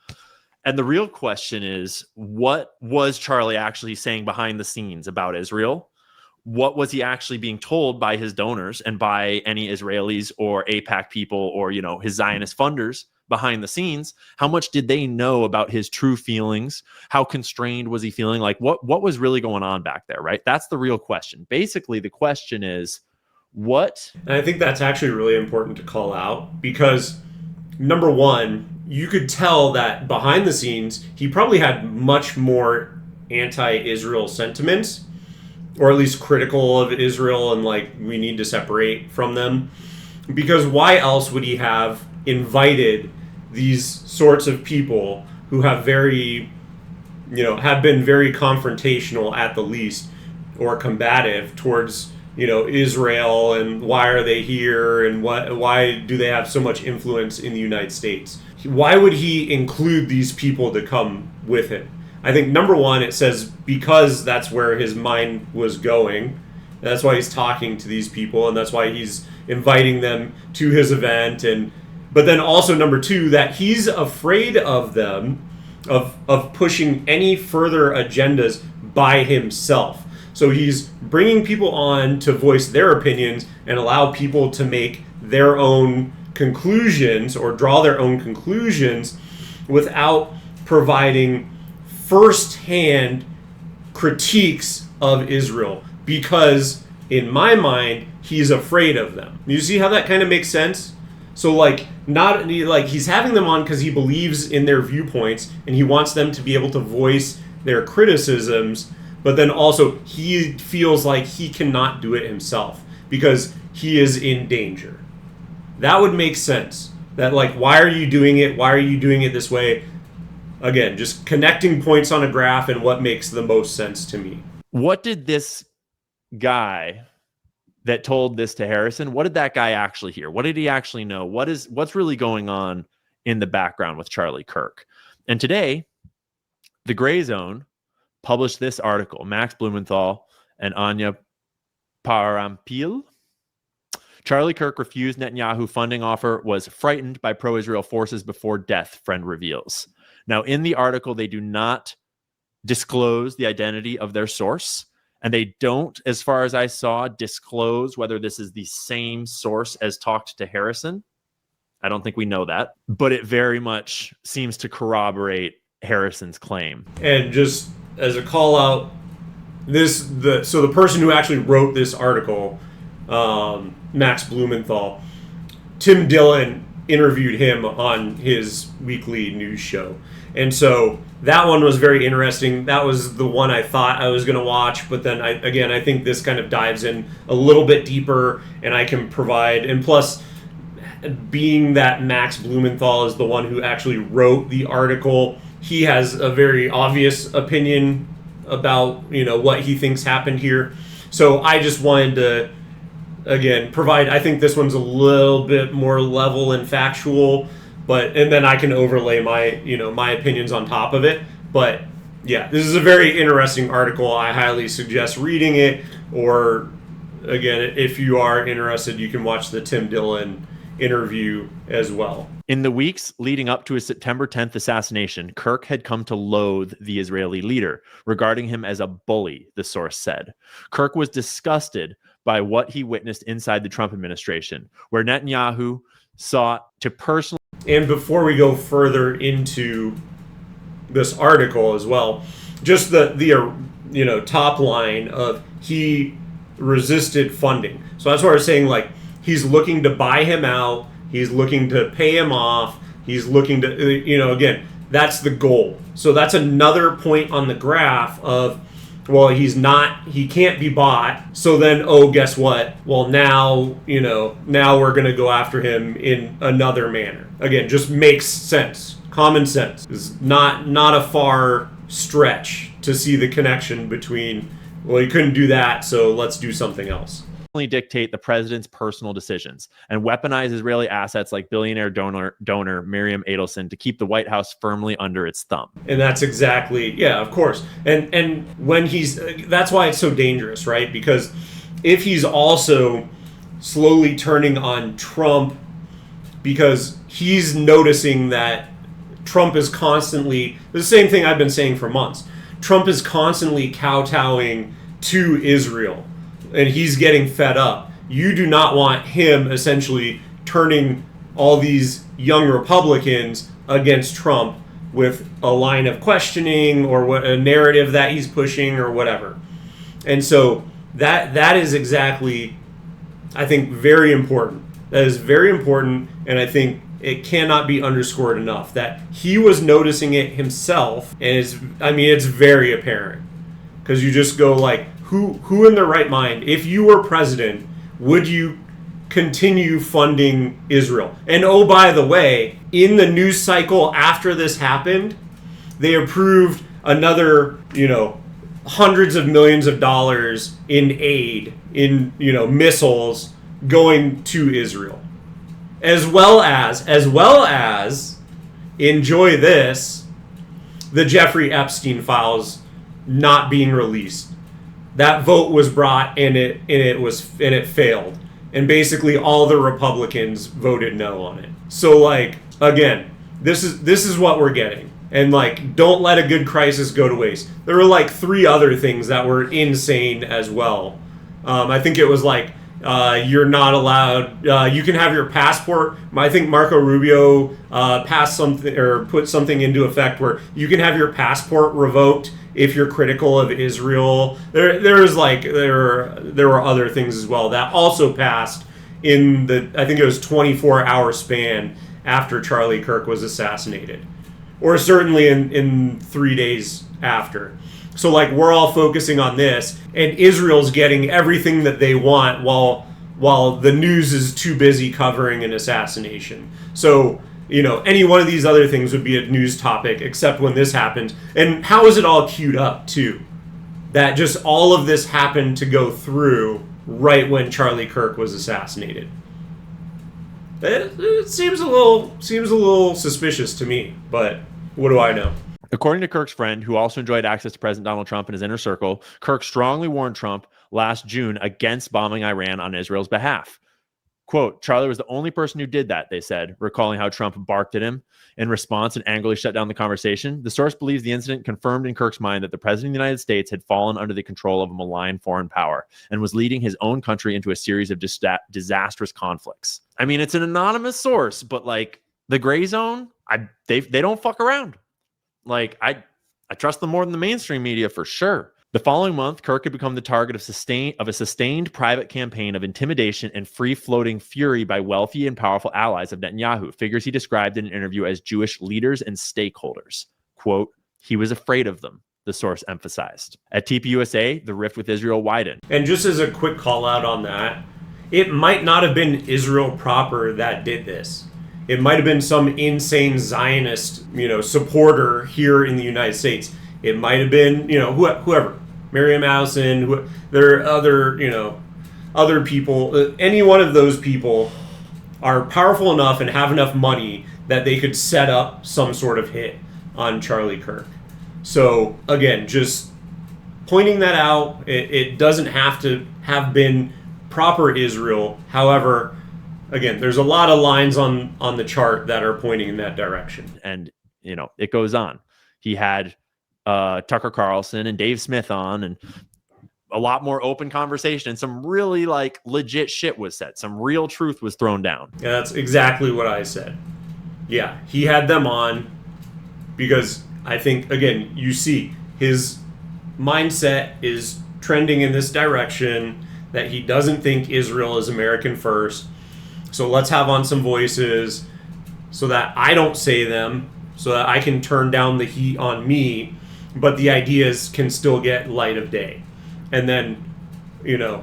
And the real question is, what was Charlie actually saying behind the scenes about Israel? What was he actually being told by his donors and by any Israelis or AIPAC people or, his Zionist funders behind the scenes? How much did they know about his true feelings? How constrained was he feeling? Like, what was really going on back there, right? That's the real question. Basically, the question is, what? And I think that's actually really important to call out, because number one, you could tell that behind the scenes, he probably had much more anti-Israel sentiments, or at least critical of Israel, and like, we need to separate from them. Because why else would he have invited these sorts of people who have very, have been very confrontational at the least, or combative towards, Israel, and why are they here, and why do they have so much influence in the United States? Why would he include these people to come with him? I think number one, it says because that's where his mind was going. That's why he's talking to these people, and that's why he's inviting them to his event. But then also number two, that he's afraid of them, of pushing any further agendas by himself. So he's bringing people on to voice their opinions and allow people to make their own conclusions or draw their own conclusions without providing first-hand critiques of Israel, because in my mind, he's afraid of them. You see how that kind of makes sense? So he's having them on because he believes in their viewpoints and he wants them to be able to voice their criticisms, but then also he feels like he cannot do it himself because he is in danger. That would make sense. That, like, why are you doing it? Why are you doing it this way? Again, just connecting points on a graph and what makes the most sense to me. What did this guy that told this to Harrison, what did that guy actually hear? What did he actually know? What's really going on in the background with Charlie Kirk? And today, the Gray Zone published this article, Max Blumenthal and Anya Parampil. Charlie Kirk refused Netanyahu funding offer, was frightened by pro-Israel forces before death, friend reveals. Now, in the article, they do not disclose the identity of their source, and they don't, as far as I saw, disclose whether this is the same source as talked to Harrison. I don't think we know that, but it very much seems to corroborate Harrison's claim. And just as a call out, so the person who actually wrote this article, Max Blumenthal, Tim Dillon interviewed him on his weekly news show. And so that one was very interesting. That was the one I thought I was going to watch. But then, I think this kind of dives in a little bit deeper, and I can provide. And plus, being that Max Blumenthal is the one who actually wrote the article, he has a very obvious opinion about, what he thinks happened here. So I just wanted to, again, provide. I think this one's a little bit more level and factual, and then I can overlay my opinions on top of it. But yeah, this is a very interesting article. I highly suggest reading it, or again, if you are interested, you can watch the Tim Dillon interview as well. In the weeks leading up to his September 10th assassination, Kirk had come to loathe the Israeli leader, regarding him as a bully, the source said. Kirk was disgusted by what he witnessed inside the Trump administration, where Netanyahu sought to personally... And before we go further into this article as well, just the top line of he resisted funding. So that's what I was saying, like, he's looking to buy him out, he's looking to pay him off, he's looking to, again, that's the goal. So that's another point on the graph of, well, he can't be bought. So then, guess what? Well, now we're going to go after him in another manner. Again, just makes sense. Common sense is not a far stretch to see the connection between, well, you couldn't do that, so let's do something else. Dictate the president's personal decisions and weaponize Israeli assets like billionaire donor Miriam Adelson to keep the White House firmly under its thumb. And that's exactly, yeah, of course. And when that's why it's so dangerous, right? Because if he's also slowly turning on Trump, because he's noticing that Trump is constantly, the same thing I've been saying for months, Trump is constantly kowtowing to Israel, and he's getting fed up. You do not want him essentially turning all these young Republicans against Trump with a line of questioning or a narrative that he's pushing or whatever. And so that is exactly, I think, very important. That is very important, and I think it cannot be underscored enough that he was noticing it himself, and it's very apparent. Because you just go like, who in their right mind, if you were president, would you continue funding Israel? And oh, by the way, in the news cycle after this happened, they approved another, hundreds of millions of dollars in aid, in, missiles going to Israel. As well as, enjoy this, the Jeffrey Epstein files not being released. That vote was brought and it failed. And basically all the Republicans voted no on it. So again, this is what we're getting. And don't let a good crisis go to waste. There were 3 other things that were insane as well. I think it was you're not allowed, you can have your passport. I think Marco Rubio passed something or put something into effect where you can have your passport revoked if you're critical of Israel. There were other things as well that also passed in I think it was 24-hour span after Charlie Kirk was assassinated, or certainly in 3 days after. So we're all focusing on this, and Israel's getting everything that they want while the news is too busy covering an assassination. So, any one of these other things would be a news topic, except when this happened. And how is it all queued up too? That just all of this happened to go through right when Charlie Kirk was assassinated. It seems a little suspicious to me, but what do I know? According to Kirk's friend, who also enjoyed access to President Donald Trump in his inner circle, Kirk strongly warned Trump last June against bombing Iran on Israel's behalf. Quote, Charlie was the only person who did that, they said, recalling how Trump barked at him in response and angrily shut down the conversation. The source believes the incident confirmed in Kirk's mind that the president of the United States had fallen under the control of a malign foreign power and was leading his own country into a series of disastrous conflicts. I mean, it's an anonymous source, but the gray zone, they don't fuck around. I trust them more than the mainstream media for sure. The following month, Kirk had become the target of a sustained private campaign of intimidation and free-floating fury by wealthy and powerful allies of Netanyahu, figures he described in an interview as Jewish leaders and stakeholders. Quote, he was afraid of them, the source emphasized. At TPUSA, the rift with Israel widened. And just as a quick call out on that, it might not have been Israel proper that did this. It might have been some insane Zionist, supporter here in the United States. It might have been, whoever. Miriam Adelson, there are other people. Any one of those people are powerful enough and have enough money that they could set up some sort of hit on Charlie Kirk. So, again, just pointing that out, it doesn't have to have been proper Israel. However, again, there's a lot of lines on the chart that are pointing in that direction. And, it goes on. He had Tucker Carlson and Dave Smith on, and a lot more open conversation, and some really legit shit was said. Some real truth was thrown down. Yeah, that's exactly what I said. Yeah, he had them on because I think, again, you see his mindset is trending in this direction, that he doesn't think Israel is American first. So let's have on some voices so that I don't say them, so that I can turn down the heat on me, but the ideas can still get light of day. And then,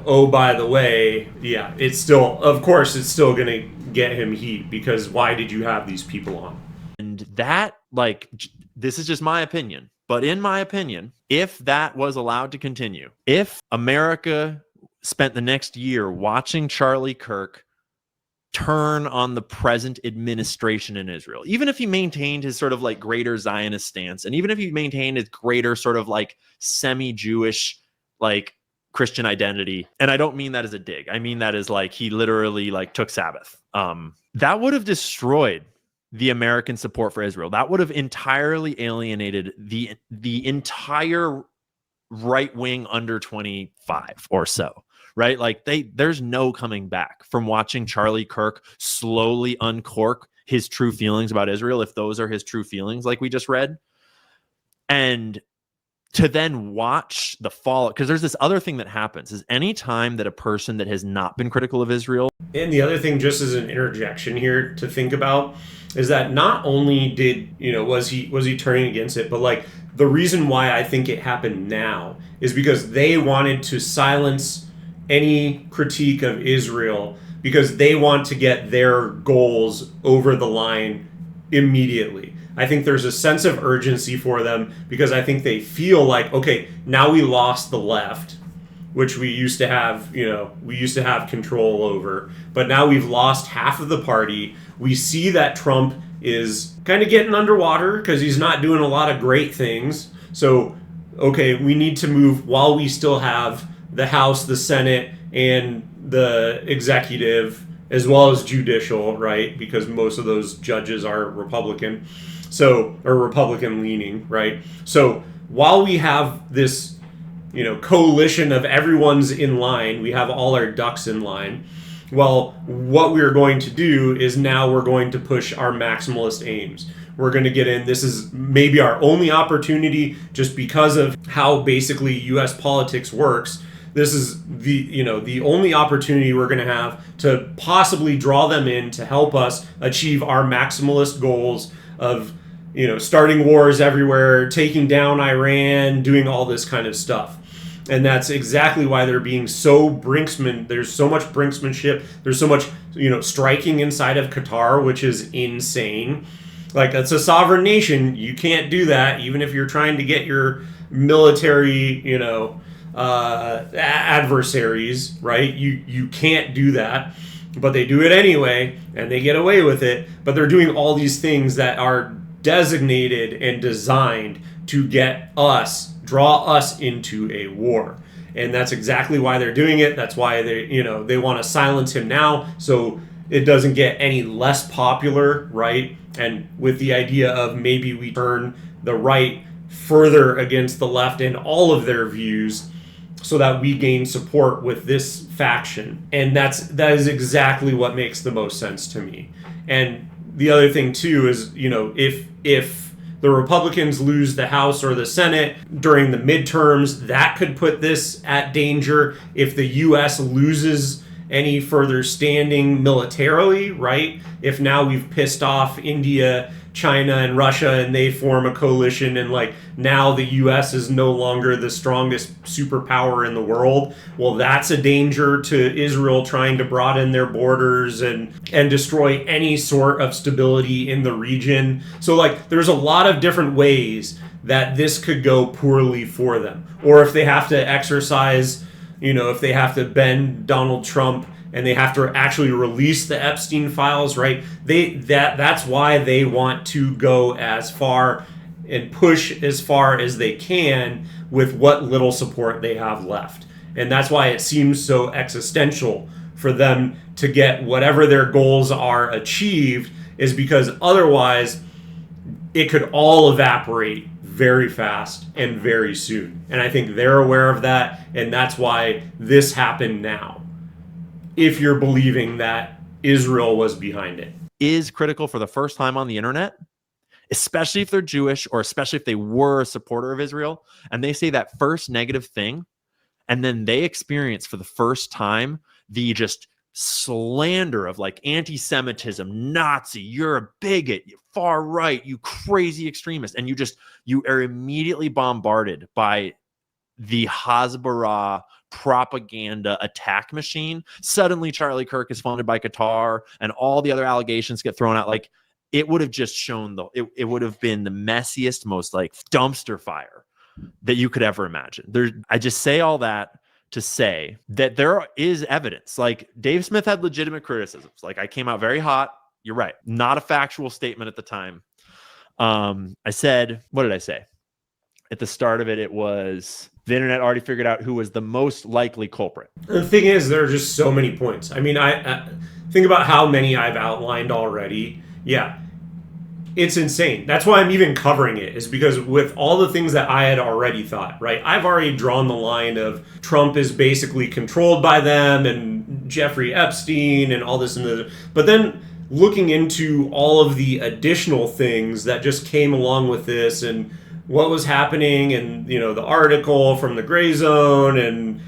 oh, by the way, yeah, it's still going to get him heat, because why did you have these people on? And that this is just my opinion, but in my opinion, if that was allowed to continue, if America spent the next year watching Charlie Kirk turn on the present administration in Israel, even if he maintained his sort of like greater Zionist stance, and even if he maintained his greater sort of like semi-Jewish like Christian identity, and I don't mean that as a dig, I mean that as like he literally like took Sabbath, that would have destroyed the American support for Israel. That would have entirely alienated the entire right wing under 25 or so. Right? Like there's no coming back from watching Charlie Kirk slowly uncork his true feelings about Israel, if those are his true feelings, like we just read. And to then watch the fall, because there's this other thing that happens is any time that a person that has not been critical of Israel. And the other thing, just as an interjection here to think about, is that not only did, was he turning against it, but like the reason why I think it happened now is because they wanted to silence any critique of Israel because they want to get their goals over the line immediately. I think there's a sense of urgency for them because I think they feel like, okay, now we lost the left, which we used to have, we used to have control over, but now we've lost half of the party. We see that Trump is kind of getting underwater because he's not doing a lot of great things. So, okay, we need to move while we still have the House, the Senate, and the executive, as well as judicial, right? Because most of those judges are Republican, or Republican leaning, right? So while we have this, coalition of everyone's in line, we have all our ducks in line. Well, what we're going to do is now we're going to push our maximalist aims. We're going to get in. This is maybe our only opportunity just because of how basically U.S. politics works. This is the only opportunity we're going to have to possibly draw them in to help us achieve our maximalist goals of, starting wars everywhere, taking down Iran, doing all this kind of stuff. And that's exactly why they're being so brinksman. There's so much brinksmanship. There's so much, striking inside of Qatar, which is insane. Like, it's a sovereign nation. You can't do that, even if you're trying to get your military, adversaries, right? You can't do that, but they do it anyway, and they get away with it. But they're doing all these things that are designated and designed to draw us into a war. And that's exactly why they're doing it. That's why they want to silence him now so it doesn't get any less popular, right? And with the idea of maybe we turn the right further against the left and all of their views so that we gain support with this faction. And that is exactly what makes the most sense to me. And the other thing too is, if the Republicans lose the House or the Senate during the midterms, that could put this at danger. If the U.S. loses any further standing militarily, right? If now we've pissed off India, China, and Russia, and they form a coalition, and like now the U.S. is no longer the strongest superpower in the world, well, that's a danger to Israel trying to broaden their borders and destroy any sort of stability in the region. So like there's a lot of different ways that this could go poorly for them. Or if they have to exercise, if they have to bend Donald Trump and they have to actually release the Epstein files, right? That's why they want to go as far and push as far as they can with what little support they have left. And that's why it seems so existential for them to get whatever their goals are achieved, is because otherwise it could all evaporate very fast and very soon. And I think they're aware of that, and that's why this happened now, if you're believing that Israel was behind it. Is critical for the first time on the internet, especially if they're Jewish, or especially if they were a supporter of Israel, and they say that first negative thing, and then they experience for the first time the just slander of like anti-Semitism, Nazi, you're a bigot, you far right, you crazy extremist, and you are immediately bombarded by the Hasbara propaganda attack machine. Suddenly Charlie Kirk is funded by Qatar and all the other allegations get thrown out. Like, it would have just shown it would have been the messiest, most like dumpster fire that you could ever imagine. I just say all that to say that there is evidence. Like Dave Smith had legitimate criticisms. Like I came out very hot. You're right. Not a factual statement at the time. I said, what did I say? At the start of it, it was the internet already figured out who was the most likely culprit. The thing is, there are just so many points. I mean, I think about how many I've outlined already. Yeah, it's insane. That's why I'm even covering it, is because with all the things that I had already thought, right? I've already drawn the line of Trump is basically controlled by them and Jeffrey Epstein and all this and that. But then looking into all of the additional things that just came along with this and what was happening and, you know, the article from the Gray Zone and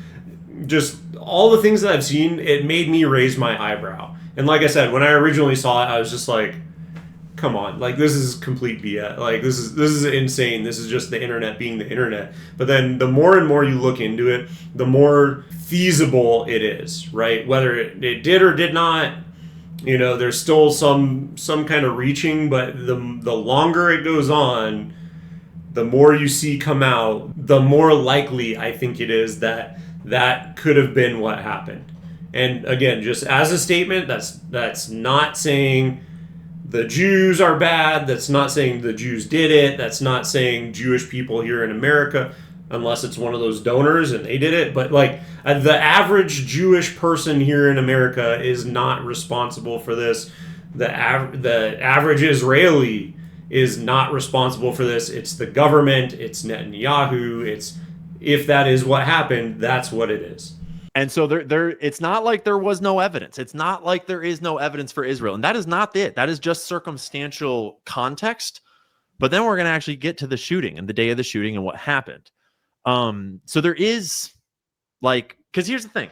just all the things that I've seen, it made me raise my eyebrow. And like I said, when I originally saw it, I was just like, come on, like this is complete BS. Like this is insane. This is just the internet being the internet. But then the more and more you look into it, the more feasible it is, right? Whether it did or did not, you know, there's still some kind of reaching, but the longer it goes on, the more you see come out, the more likely I think it is that could have been what happened. And again, just as a statement, that's not saying the Jews are bad. That's not saying the Jews did it. That's not saying Jewish people here in America, unless it's one of those donors and they did it. But like the average Jewish person here in America is not responsible for this. The average Israeli is not responsible for this. It's the government. It's Netanyahu. If that is what happened, that's what it is. And so it's not like there was no evidence. It's not like there is no evidence for Israel. And that is not it. That is just circumstantial context. But then we're going to actually get to the shooting and the day of the shooting and what happened. So there is because here's the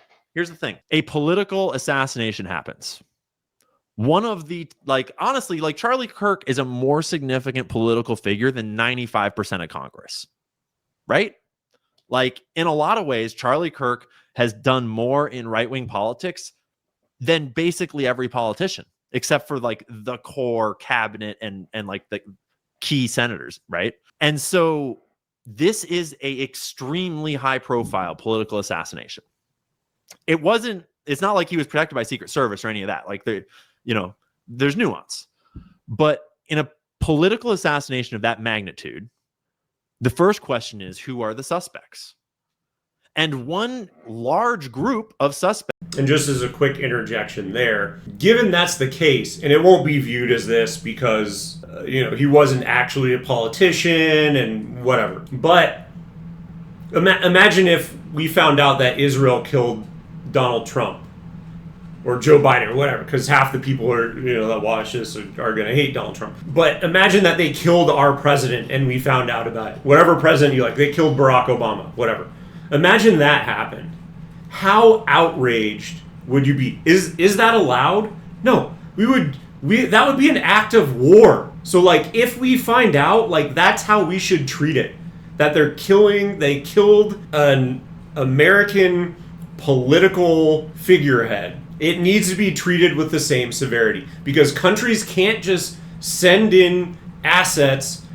thing. A political assassination happens. One of the, honestly, Charlie Kirk is a more significant political figure than 95% of Congress, right? Like in a lot of ways, Charlie Kirk has done more in right-wing politics than basically every politician, except for like the core cabinet and like the key senators, right? And so this is a extremely high-profile political assassination. It's not like he was protected by Secret Service or any of that. Like there's nuance. But in a political assassination of that magnitude, the first question is, who are the suspects? And one large group of suspects. And just as a quick interjection there, given that's the case, and it won't be viewed as this because, he wasn't actually a politician and whatever. But imagine if we found out that Israel killed Donald Trump or Joe Biden or whatever, because half the people that watch this are going to hate Donald Trump. But imagine that they killed our president and we found out about it. Whatever president you like, they killed Barack Obama, whatever. Imagine that happened. How outraged would you be? Is that allowed? No. That would be an act of war. So if we find out, that's how we should treat it. That they killed an American political figurehead. It needs to be treated with the same severity, because countries can't just send in assets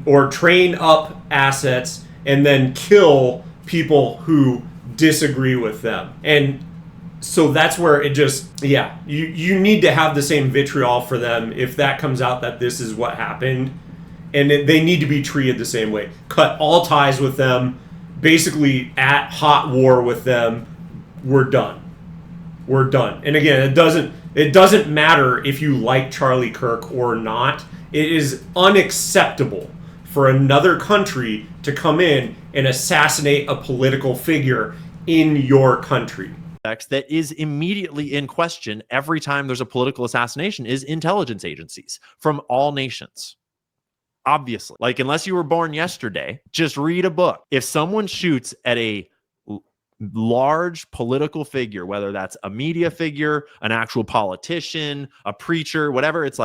or train up assets and then kill people who disagree with them. And so that's where it just, you need to have the same vitriol for them if that comes out that this is what happened. And they need to be treated the same way. Cut all ties with them, basically at hot war with them. We're done. And again, it doesn't matter if you like Charlie Kirk or not. It is unacceptable for another country to come in and assassinate a political figure in your country. That is immediately in question every time there's a political assassination is intelligence agencies from all nations. Obviously, unless you were born yesterday, just read a book. If someone shoots at a large political figure, whether that's a media figure, an actual politician, a preacher, whatever, it's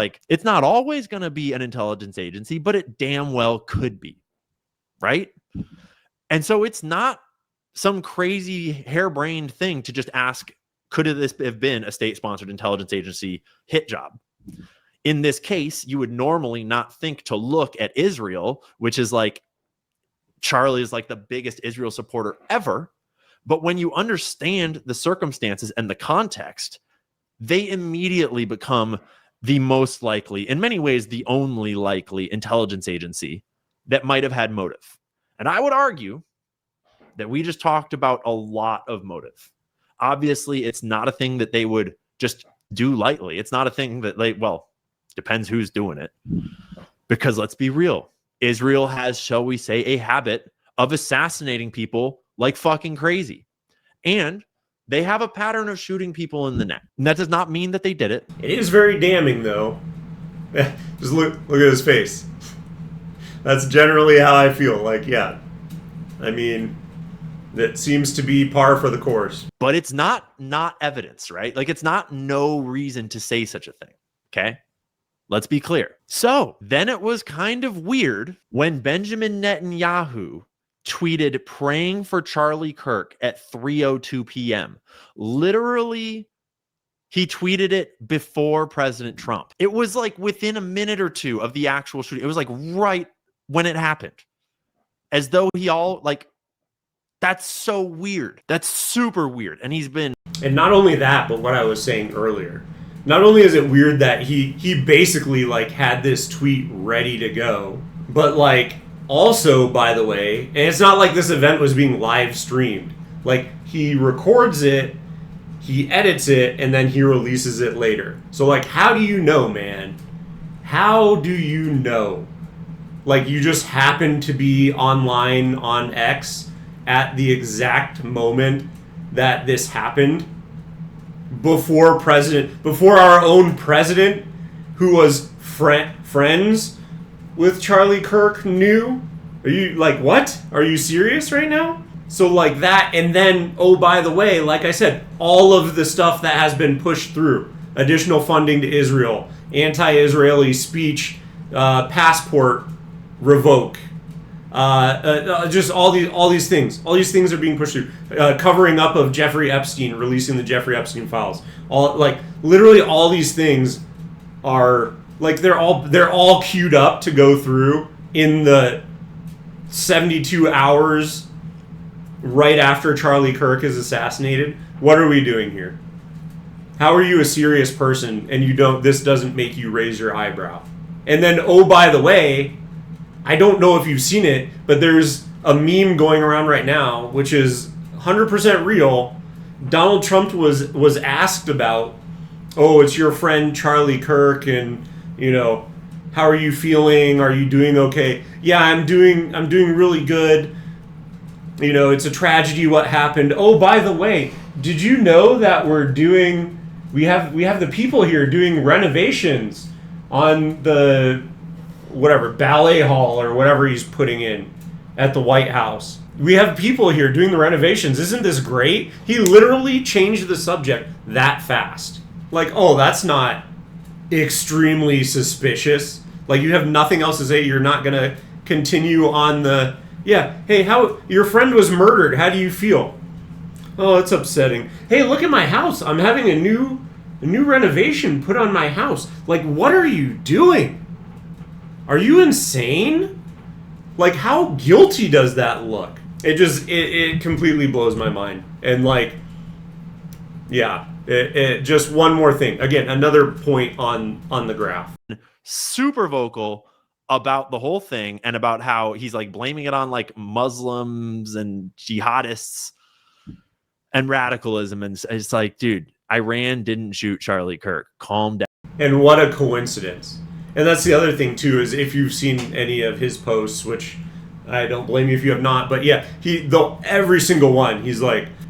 not always going to be an intelligence agency, but it damn well could be, right? And so it's not some crazy harebrained thing to just ask, could this have been a state-sponsored intelligence agency hit job? In this case, you would normally not think to look at Israel, which is like, Charlie is like the biggest Israel supporter ever. But when you understand the circumstances and the context, they immediately become the most likely, in many ways, the only likely intelligence agency that might have had motive. And I would argue that we just talked about a lot of motive. Obviously, it's not a thing that they would just do lightly. It's not a thing that depends who's doing it. Because let's be real, Israel has, shall we say, a habit of assassinating people like fucking crazy. And they have a pattern of shooting people in the neck. And that does not mean that they did it. It is very damning, though. Just look at his face. That's generally how I feel. Like, yeah. I mean, that seems to be par for the course. But it's not evidence, right? Like, it's not no reason to say such a thing. Okay? Let's be clear. So then it was kind of weird when Benjamin Netanyahu tweeted praying for Charlie Kirk at 3:02 p.m. Literally, he tweeted it before President Trump. It was like within a minute or two of the actual shooting. It was like right when it happened. As though that's so weird. That's super weird. And he's been... And not only that, but what I was saying earlier. Not only is it weird that he basically had this tweet ready to go, but also, by the way, and it's not like this event was being live streamed. He records it, he edits it, and then he releases it later. So how do you know, man? How do you know? You just happen to be online on X at the exact moment that this happened? Before our own president, who was friends with Charlie Kirk, knew? Are you what? Are you serious right now? So that, and then, oh, by the way, like I said, all of the stuff that has been pushed through, additional funding to Israel, anti-Israeli speech, passport revoke, just all these things are being pushed through. Covering up of Jeffrey Epstein, releasing the Jeffrey Epstein files. Literally all these things are they're all queued up to go through in the 72 hours right after Charlie Kirk is assassinated. What are we doing here? How are you a serious person and this doesn't make you raise your eyebrow? And then, oh, by the way, I don't know if you've seen it, but there's a meme going around right now, which is 100% real. Donald Trump was asked about, oh, it's your friend Charlie Kirk, and how are you feeling? Are you doing okay? Yeah, I'm doing really good. It's a tragedy what happened. Oh, by the way, did you know that we have the people here doing renovations on the ballet hall or whatever he's putting in at the White House. We have people here doing the renovations. Isn't this great? He literally changed the subject that fast. Oh, that's not extremely suspicious. You have nothing else to say. You're not going to continue on the, hey, how your friend was murdered. How do you feel? Oh, it's upsetting. Hey, look at my house. I'm having a new renovation put on my house. What are you doing? Are you insane? How guilty does that look? It completely blows my mind. And just one more thing. Again, another point on the graph. Super vocal about the whole thing and about how he's blaming it on Muslims and jihadists and radicalism. And it's dude, Iran didn't shoot Charlie Kirk. Calm down. And what a coincidence. And that's the other thing, too, is if you've seen any of his posts, which I don't blame you if you have not, but every single one, he's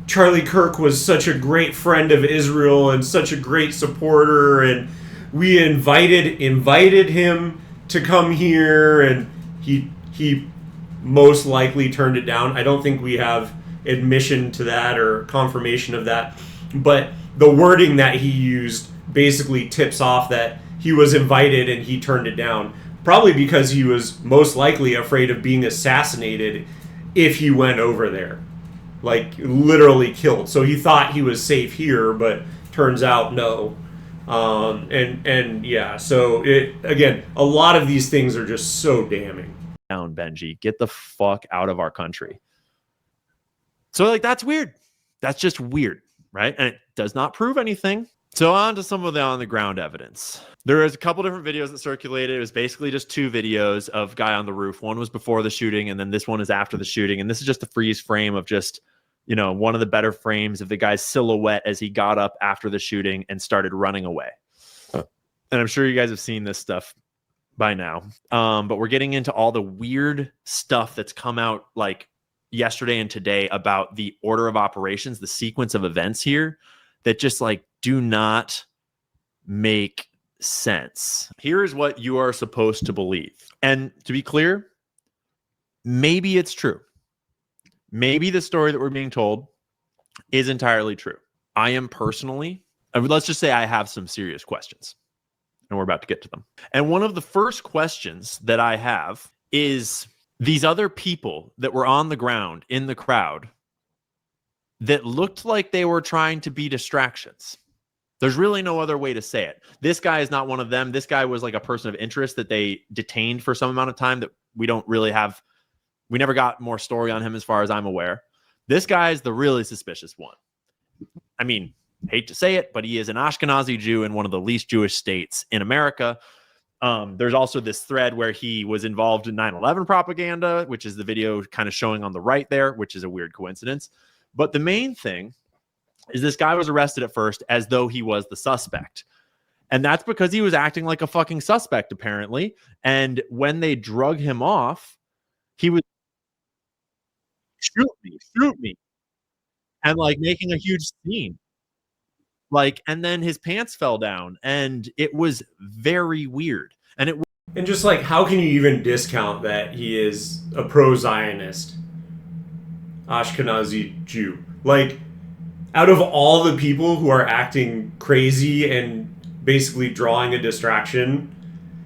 Charlie Kirk was such a great friend of Israel and such a great supporter, and we invited him to come here, and he most likely turned it down. I don't think we have admission to that or confirmation of that, but the wording that he used basically tips off that he was invited and he turned it down, probably because he was most likely afraid of being assassinated if he went over there, literally killed. So he thought he was safe here, but turns out no. And yeah, so again, a lot of these things are just so damning. Down, Benji, get the fuck out of our country. So like, that's weird. That's just weird, right? And it does not prove anything. So on to some of the on the ground evidence. There is a couple different videos that circulated. It was basically just 2 videos of guy on the roof. One was before the shooting, and then this one is after the shooting. And this is just a freeze frame of just, you know, one of the better frames of the guy's silhouette as he got up after the shooting and started running away. And I'm sure you guys have seen this stuff by now. But we're getting into all the weird stuff that's come out like yesterday and today about the order of operations, the sequence of events here that just like do not make sense. Here's what you are supposed to believe. And to be clear, maybe it's true. Maybe the story that we're being told is entirely true. I am personally, let's just say I have some serious questions, and we're about to get to them. And one of the first questions that I have is these other people that were on the ground in the crowd that looked like they were trying to be distractions. There's really no other way to say it. This guy is not one of them. This guy was like a person of interest that they detained for some amount of time that we don't really have. We never got more story on him as far as I'm aware. This guy is the really suspicious one. I mean, hate to say it, but he is an Ashkenazi Jew in one of the least Jewish states in America. There's also this thread where he was involved in 9/11 propaganda, which is the video kind of showing on the right there, which is a weird coincidence. But the main thing is this guy was arrested at first as though he was the suspect. And that's because he was acting like a fucking suspect, apparently. And when they drug him off, he was shoot me, and like making a huge scene. Like, and then his pants fell down, and it was very weird. And just like, how can you even discount that he is a pro-Zionist Ashkenazi Jew? Like, out of all the people who are acting crazy and basically drawing a distraction,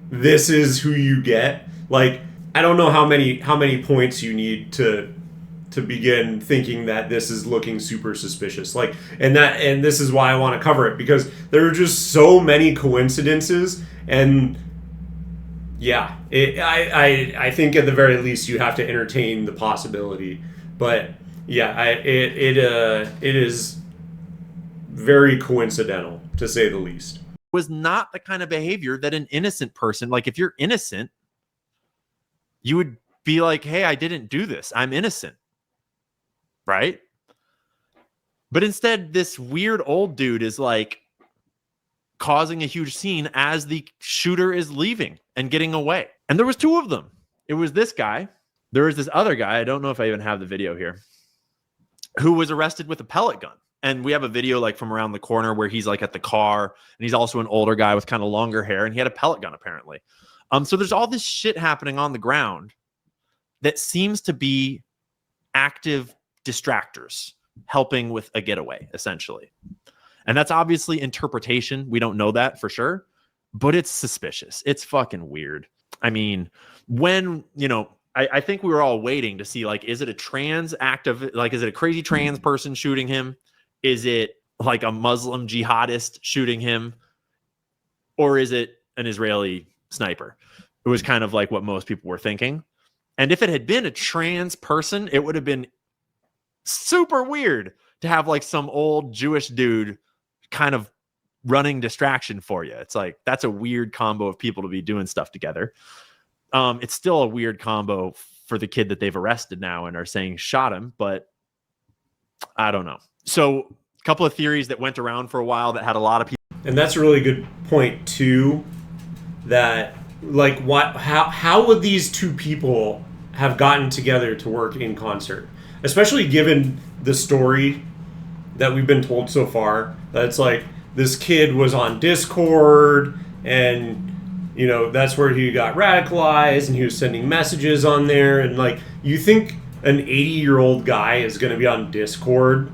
this is who you get. Like, I don't know how many points you need to begin thinking that this is looking super suspicious. Like, and this is why I want to cover it, because there are just so many coincidences. And yeah, I think at the very least you have to entertain the possibility. But yeah, it is very coincidental, to say the least. Was not the kind of behavior that an innocent person, like if you're innocent, you would be like, hey, I didn't do this. I'm innocent. Right? But instead, this weird old dude is like causing a huge scene as the shooter is leaving and getting away. And there was 2 of them. It was this guy. There was this other guy. I don't know if I even have the video here, who was arrested with a pellet gun. And we have a video like from around the corner where he's like at the car, and he's also an older guy with kind of longer hair, and he had a pellet gun apparently. So there's all this shit happening on the ground that seems to be active distractors helping with a getaway, essentially. And that's obviously interpretation. We don't know that for sure, but it's suspicious. It's fucking weird. I mean, when, you know, I think we were all waiting to see, like, is it a trans active, like, is it a crazy trans person shooting him? Is it like a Muslim jihadist shooting him? Or is it an Israeli sniper? It was kind of like what most people were thinking. And if it had been a trans person, it would have been super weird to have like some old Jewish dude kind of running distraction for you. It's like, that's a weird combo of people to be doing stuff together. It's still a weird combo for the kid that they've arrested now and are saying shot him, but I don't know. So a couple of theories that went around for a while that had a lot of people. And that's a really good point too, that like how would these 2 people have gotten together to work in concert? Especially given the story that we've been told so far, that it's like this kid was on Discord, and you know, that's where he got radicalized, and he was sending messages on there. And like, you think an 80-year-old guy is going to be on Discord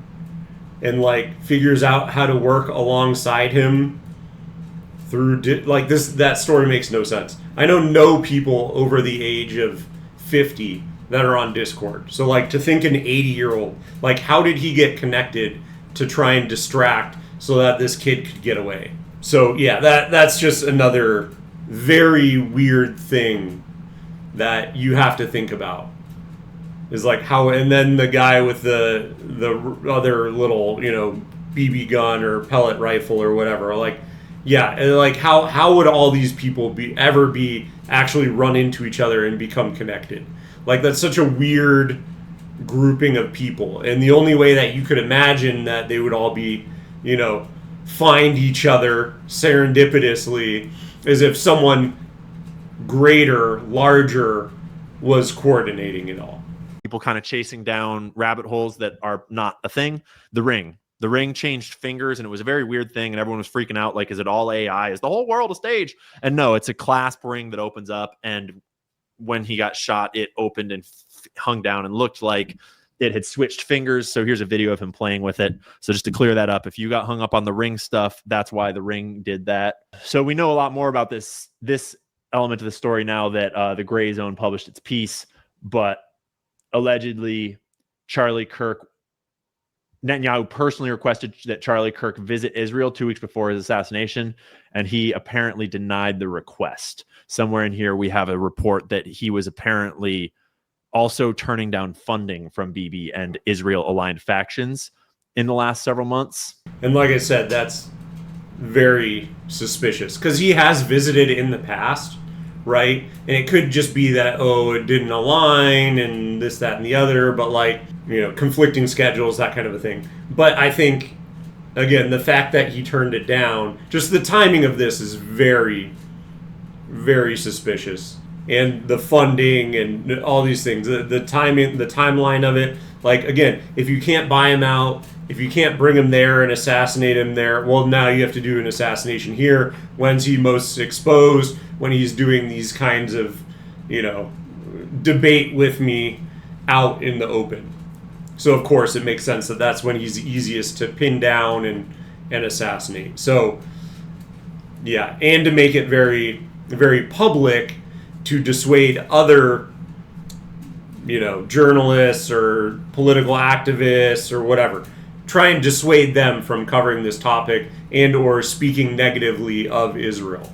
and like figures out how to work alongside him through like this? That story makes no sense. I know no people over the age of 50 that are on Discord. So like, to think an 80-year-old, like, how did he get connected to try and distract so that this kid could get away? So yeah, that's just another very weird thing that you have to think about. Is like how, and then the guy with the other little, BB gun or pellet rifle or whatever, like, yeah, like how would all these people ever be actually run into each other and become connected? Like, that's such a weird grouping of people, and the only way that you could imagine that they would all be, find each other serendipitously is if someone greater, larger, was coordinating it all. People kind of chasing down rabbit holes that are not a thing. The ring changed fingers, and it was a very weird thing, and everyone was freaking out, like, is it all AI? Is the whole world a stage? And no, it's a clasp ring that opens up, and when he got shot, it opened and hung down and looked like it had switched fingers. So here's a video of him playing with it. So just to clear that up, if you got hung up on the ring stuff, that's why the ring did that. So we know a lot more about this element of the story now that the Gray Zone published its piece, but allegedly Netanyahu personally requested that Charlie Kirk visit Israel 2 weeks before his assassination, and he apparently denied the request. Somewhere in here, we have a report that he was apparently also turning down funding from Bibi and Israel-aligned factions in the last several months. And like I said, that's very suspicious, because he has visited in the past, right? And it could just be that, it didn't align and this, that, and the other, but like, conflicting schedules, that kind of a thing. But I think, again, the fact that he turned it down, just the timing of this is very, very suspicious. And the funding and all these things, the timing, the timeline of it. Like, again, if you can't buy him out, if you can't bring him there and assassinate him there, well, now you have to do an assassination here. When's he most exposed? When he's doing these kinds of, debate with me out in the open. So, of course, it makes sense that that's when he's easiest to pin down and assassinate. So, yeah, and to make it very, very public to dissuade other, journalists or political activists or whatever. Try and dissuade them from covering this topic and or speaking negatively of Israel.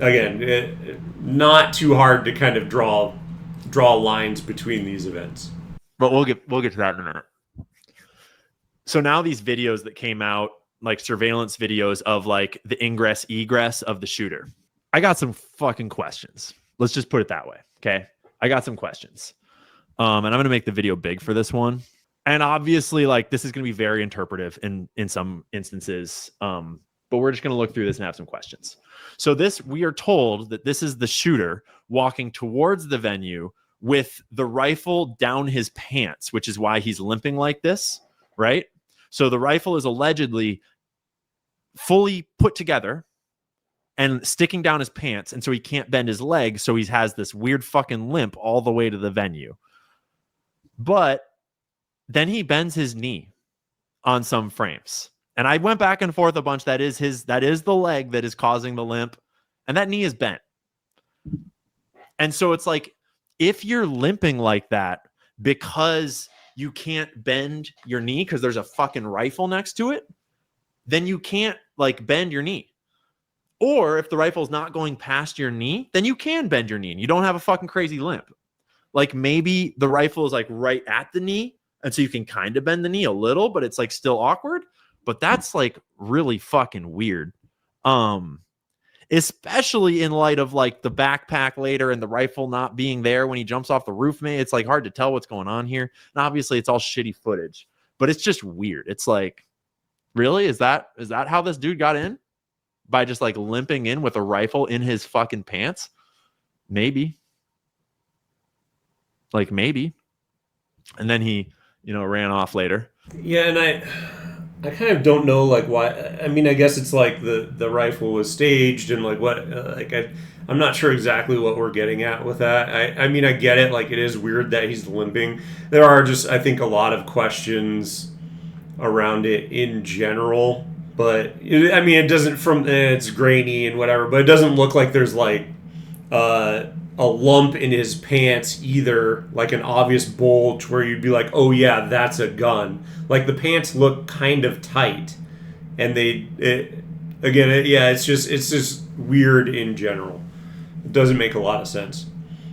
Again, not too hard to kind of draw lines between these events. But we'll get to that in a minute. So now these videos that came out, like surveillance videos of like the ingress egress of the shooter. I got some fucking questions. Let's just put it that way. Okay. I got some questions. And I'm going to make the video big for this one. And obviously, like, this is going to be very interpretive in some instances. But we're just going to look through this and have some questions. So we are told that this is the shooter walking towards the venue with the rifle down his pants, which is why he's limping like this, right? So the rifle is allegedly fully put together and sticking down his pants, and so he can't bend his legs, so he has this weird fucking limp all the way to the venue. But then he bends his knee on some frames. And I went back and forth a bunch. That is the leg that is causing the limp, and that knee is bent. And so it's like, if you're limping like that because you can't bend your knee because there's a fucking rifle next to it, then you can't like bend your knee. Or if the rifle's not going past your knee, then you can bend your knee and you don't have a fucking crazy limp. Like maybe the rifle is like right at the knee, and so you can kind of bend the knee a little, but it's like still awkward. But that's like really fucking weird. Especially in light of like the backpack later and the rifle not being there when he jumps off the roof. Man, it's like hard to tell what's going on here. And obviously it's all shitty footage, but it's just weird. It's like, really? Is that how this dude got in? By just like limping in with a rifle in his fucking pants? Maybe. Like maybe. And then he, ran off later. Yeah, and I kind of don't know like why. I mean, I guess it's like the rifle was staged and like what I'm not sure exactly what we're getting at with that. I mean, I get it. Like, it is weird that he's limping. There are just, I think, a lot of questions around it in general. But it doesn't it's grainy and whatever, but it doesn't look like there's like a lump in his pants either, like an obvious bulge where you'd be like, oh yeah, that's a gun. Like, the pants look kind of tight, and it's just weird in general. It doesn't make a lot of sense.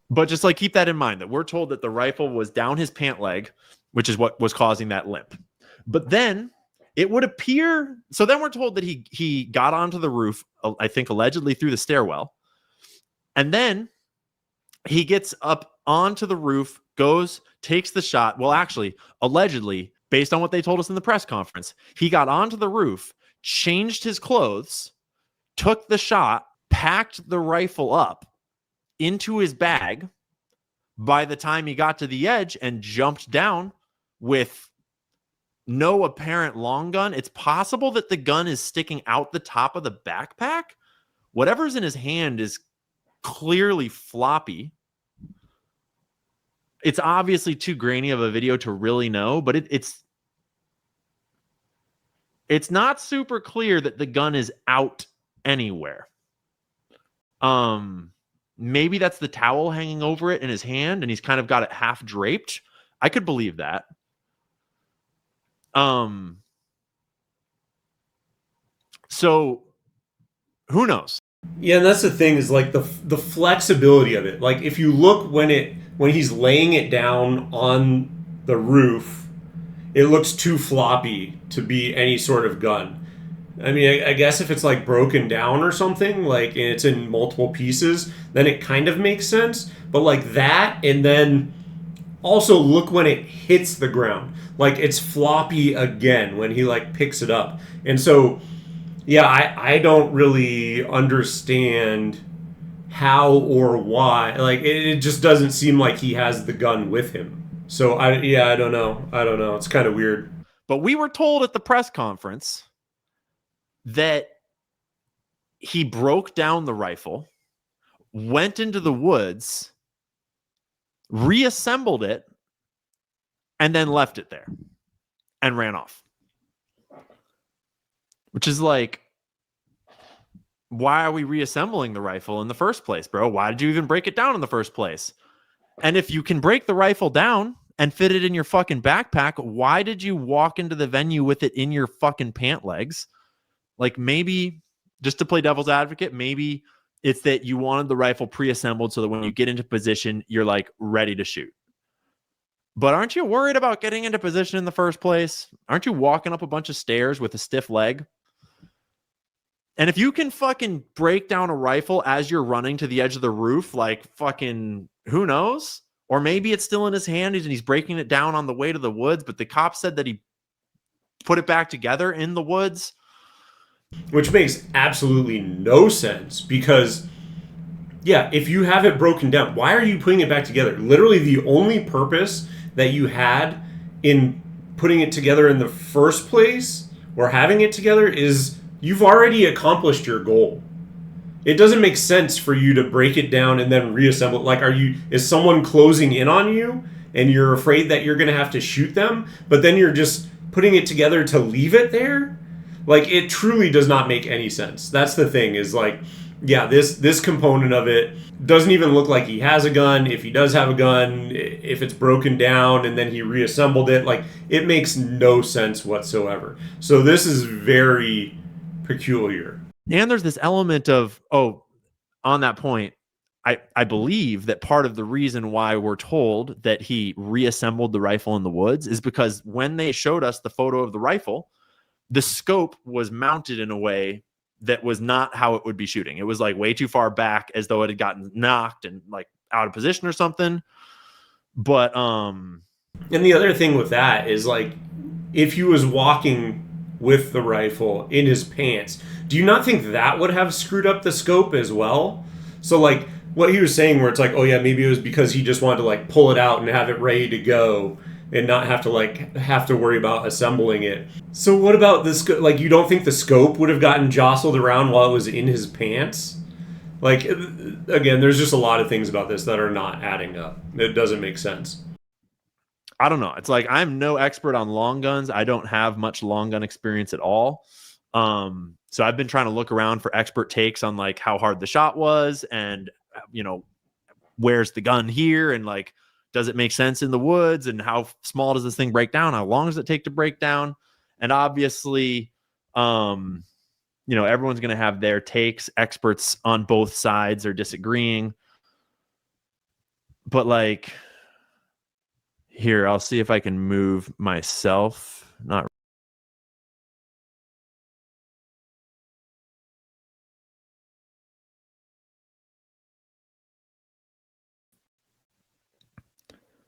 But just like keep that in mind that we're told that the rifle was down his pant leg, which is what was causing that limp. But then it would appear, so then we're told that he got onto the roof, I think allegedly through the stairwell. And then he gets up onto the roof, goes, takes the shot. Well, actually, allegedly, based on what they told us in the press conference, he got onto the roof, changed his clothes, took the shot, packed the rifle up into his bag by the time he got to the edge and jumped down with no apparent long gun. It's possible that the gun is sticking out the top of the backpack. Whatever's in his hand is clearly floppy. It's obviously too grainy of a video to really know, but it's not super clear that the gun is out anywhere. Maybe that's the towel hanging over it in his hand and he's kind of got it half draped. I could believe that. So who knows? Yeah, and that's the thing is like the flexibility of it. Like if you look when he's laying it down on the roof, it looks too floppy to be any sort of gun. I mean, I guess if it's like broken down or something, like and it's in multiple pieces, then it kind of makes sense. But like that, and then also look when it hits the ground, like it's floppy again when he like picks it up. And so, yeah, I don't really understand how or why. Like it just doesn't seem like he has the gun with him. So I don't know. It's kind of weird. But we were told at the press conference that he broke down the rifle, went into the woods, reassembled it, and then left it there and ran off. Which is like, why are we reassembling the rifle in the first place, bro? Why did you even break it down in the first place? And if you can break the rifle down and fit it in your fucking backpack, why did you walk into the venue with it in your fucking pant legs? Like maybe, just to play devil's advocate, maybe it's that you wanted the rifle pre-assembled so that when you get into position, you're like ready to shoot. But aren't you worried about getting into position in the first place? Aren't you walking up a bunch of stairs with a stiff leg? And if you can fucking break down a rifle as you're running to the edge of the roof, like fucking, who knows? Or maybe it's still in his hand and he's breaking it down on the way to the woods, but the cop said that he put it back together in the woods. Which makes absolutely no sense because, yeah, if you have it broken down, why are you putting it back together? Literally the only purpose that you had in putting it together in the first place or having it together is you've already accomplished your goal. It doesn't make sense for you to break it down and then reassemble it. Like, is someone closing in on you and you're afraid that you're going to have to shoot them, but then you're just putting it together to leave it there? Like, it truly does not make any sense. That's the thing is like, yeah, this component of it doesn't even look like he has a gun. If he does have a gun, if it's broken down and then he reassembled it, like it makes no sense whatsoever. So this is very peculiar. And there's this element of, on that point, I believe that part of the reason why we're told that he reassembled the rifle in the woods is because when they showed us the photo of the rifle, the scope was mounted in a way that was not how it would be shooting. It was like way too far back, as though it had gotten knocked and like out of position or something. But and the other thing with that is like, if he was walking with the rifle in his pants, do you not think that would have screwed up the scope as well? So like what he was saying, where it's like, oh yeah, maybe it was because he just wanted to like pull it out and have it ready to go and not have to worry about assembling it. So what about this? Like, you don't think the scope would have gotten jostled around while it was in his pants? Like, again, there's just a lot of things about this that are not adding up. It doesn't make sense. I don't know. It's like, I'm no expert on long guns. I don't have much long gun experience at all. So I've been trying to look around for expert takes on like how hard the shot was and, you know, where's the gun here? And like, does it make sense in the woods? And how small does this thing break down? How long does it take to break down? And obviously Everyone's going to have their takes. Experts on both sides are disagreeing. But like, here, I'll see if I can move myself. Not.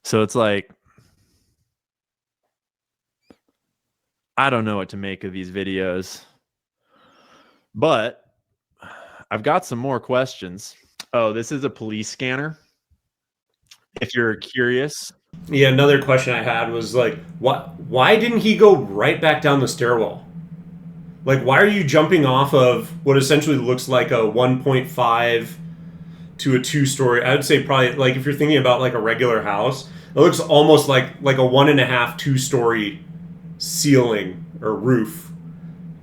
So it's like, I don't know what to make of these videos, but I've got some more questions. Oh, this is a police scanner. If you're curious. Yeah, another question I had was like, why didn't he go right back down the stairwell? Like, why are you jumping off of what essentially looks like a 1.5 to a 2-story? I would say probably, like, if you're thinking about like a regular house, it looks almost like a 1.5, 2-story ceiling or roof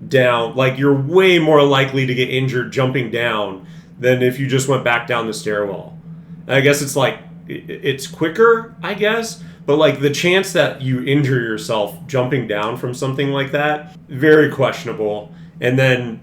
down. Like, you're way more likely to get injured jumping down than if you just went back down the stairwell. And I guess it's like, it's quicker, I guess, but like the chance that you injure yourself jumping down from something like that, very questionable. And then,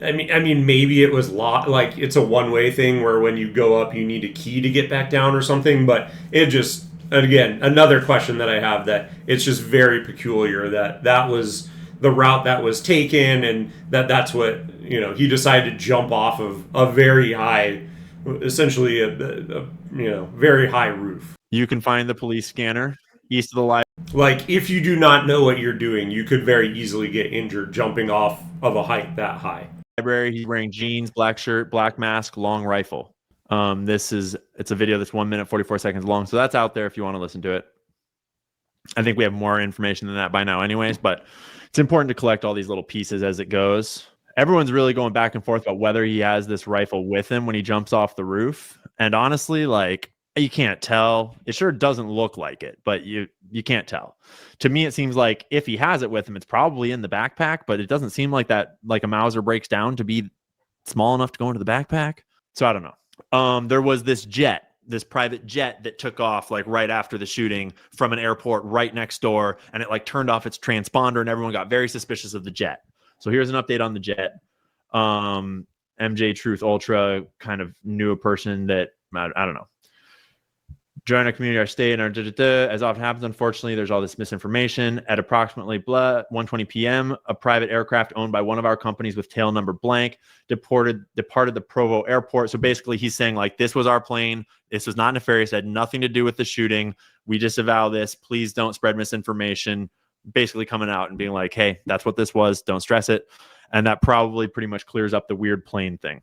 I mean, maybe it was like it's a one-way thing where when you go up, you need a key to get back down or something. But it just, again, another question that I have, that it's just very peculiar that was the route that was taken, and that's what, he decided to jump off of a very high, essentially a very high roof. You can find the police scanner east of the library. Like, if you do not know what you're doing, you could very easily get injured jumping off of a height that high. He's wearing jeans, black shirt, black mask, long rifle. It's a video that's 1 minute 44 seconds long, so that's out there if you want to listen to it. I think we have more information than that by now anyways, but it's important to collect all these little pieces as it goes. Everyone's really going back and forth about whether he has this rifle with him when he jumps off the roof. And honestly, like, you can't tell. It sure doesn't look like it, but you can't tell. To me, it seems like if he has it with him, it's probably in the backpack, but it doesn't seem like that, like a Mauser breaks down to be small enough to go into the backpack. So I don't know. There was this private jet that took off like right after the shooting from an airport right next door, and it like turned off its transponder, and everyone got very suspicious of the jet. So here's an update on the jet. MJ Truth Ultra kind of knew a person that, I don't know, join our community, our state, and our as often happens, unfortunately, there's all this misinformation. At approximately 1:20 p.m., a private aircraft owned by one of our companies with tail number blank departed the Provo airport. So basically, he's saying, like, this was our plane. This was not nefarious. It had nothing to do with the shooting. We disavow this. Please don't spread misinformation. Basically coming out and being like, hey, that's what this was. Don't stress it. And that probably pretty much clears up the weird plane thing.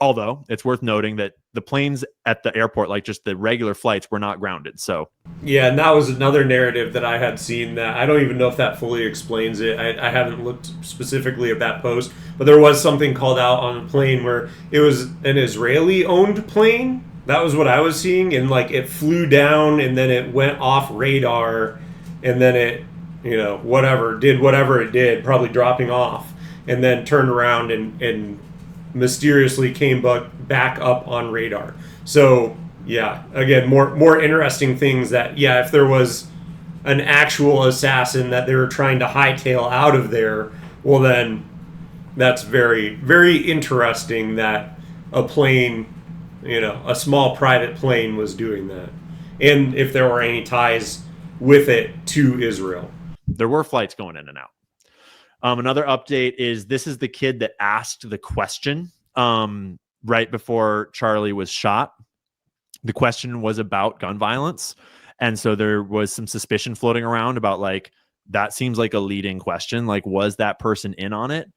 Although it's worth noting that the planes at the airport, like just the regular flights, were not grounded. So yeah, and that was another narrative that I had seen that I don't even know if that fully explains it. I haven't looked specifically at that post, but there was something called out on a plane where it was an Israeli-owned plane. That was what I was seeing, and like it flew down and then it went off radar, and then it, did whatever it did, probably dropping off, and then turned around and mysteriously came back up on radar. So yeah, again, more interesting things that, yeah, if there was an actual assassin that they were trying to hightail out of there, well then that's very, very interesting that a plane, a small private plane was doing that. And if there were any ties with it to Israel. There were flights going in and out. Another update is this is the kid that asked the question right before Charlie was shot. The question was about gun violence. And so there was some suspicion floating around about, like, that seems like a leading question. Like, was that person in on it?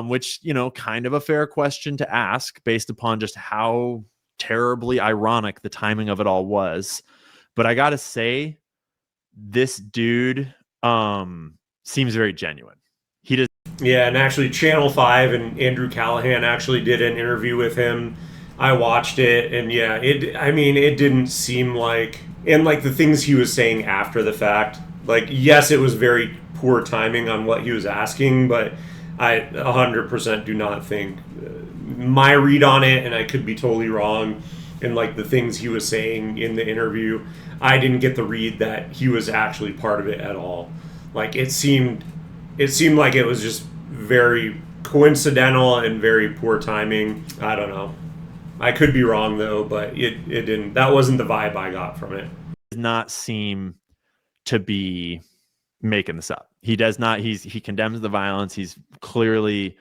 Which, kind of a fair question to ask based upon just how terribly ironic the timing of it all was. But I got to say, this dude seems very genuine. He does. Yeah, and actually Channel 5 and Andrew Callahan actually did an interview with him. I watched it, and yeah, it didn't seem like, and like the things he was saying after the fact, like, yes, it was very poor timing on what he was asking, but I 100% do not think, my read on it, and I could be totally wrong, and like the things he was saying in the interview, I didn't get the read that he was actually part of it at all. Like, it seemed it seemed like it was just very coincidental and very poor timing. I don't know. I could be wrong though, but it didn't. That wasn't the vibe I got from it. Does not seem to be making this up. He does not. He condemns the violence. He's clearly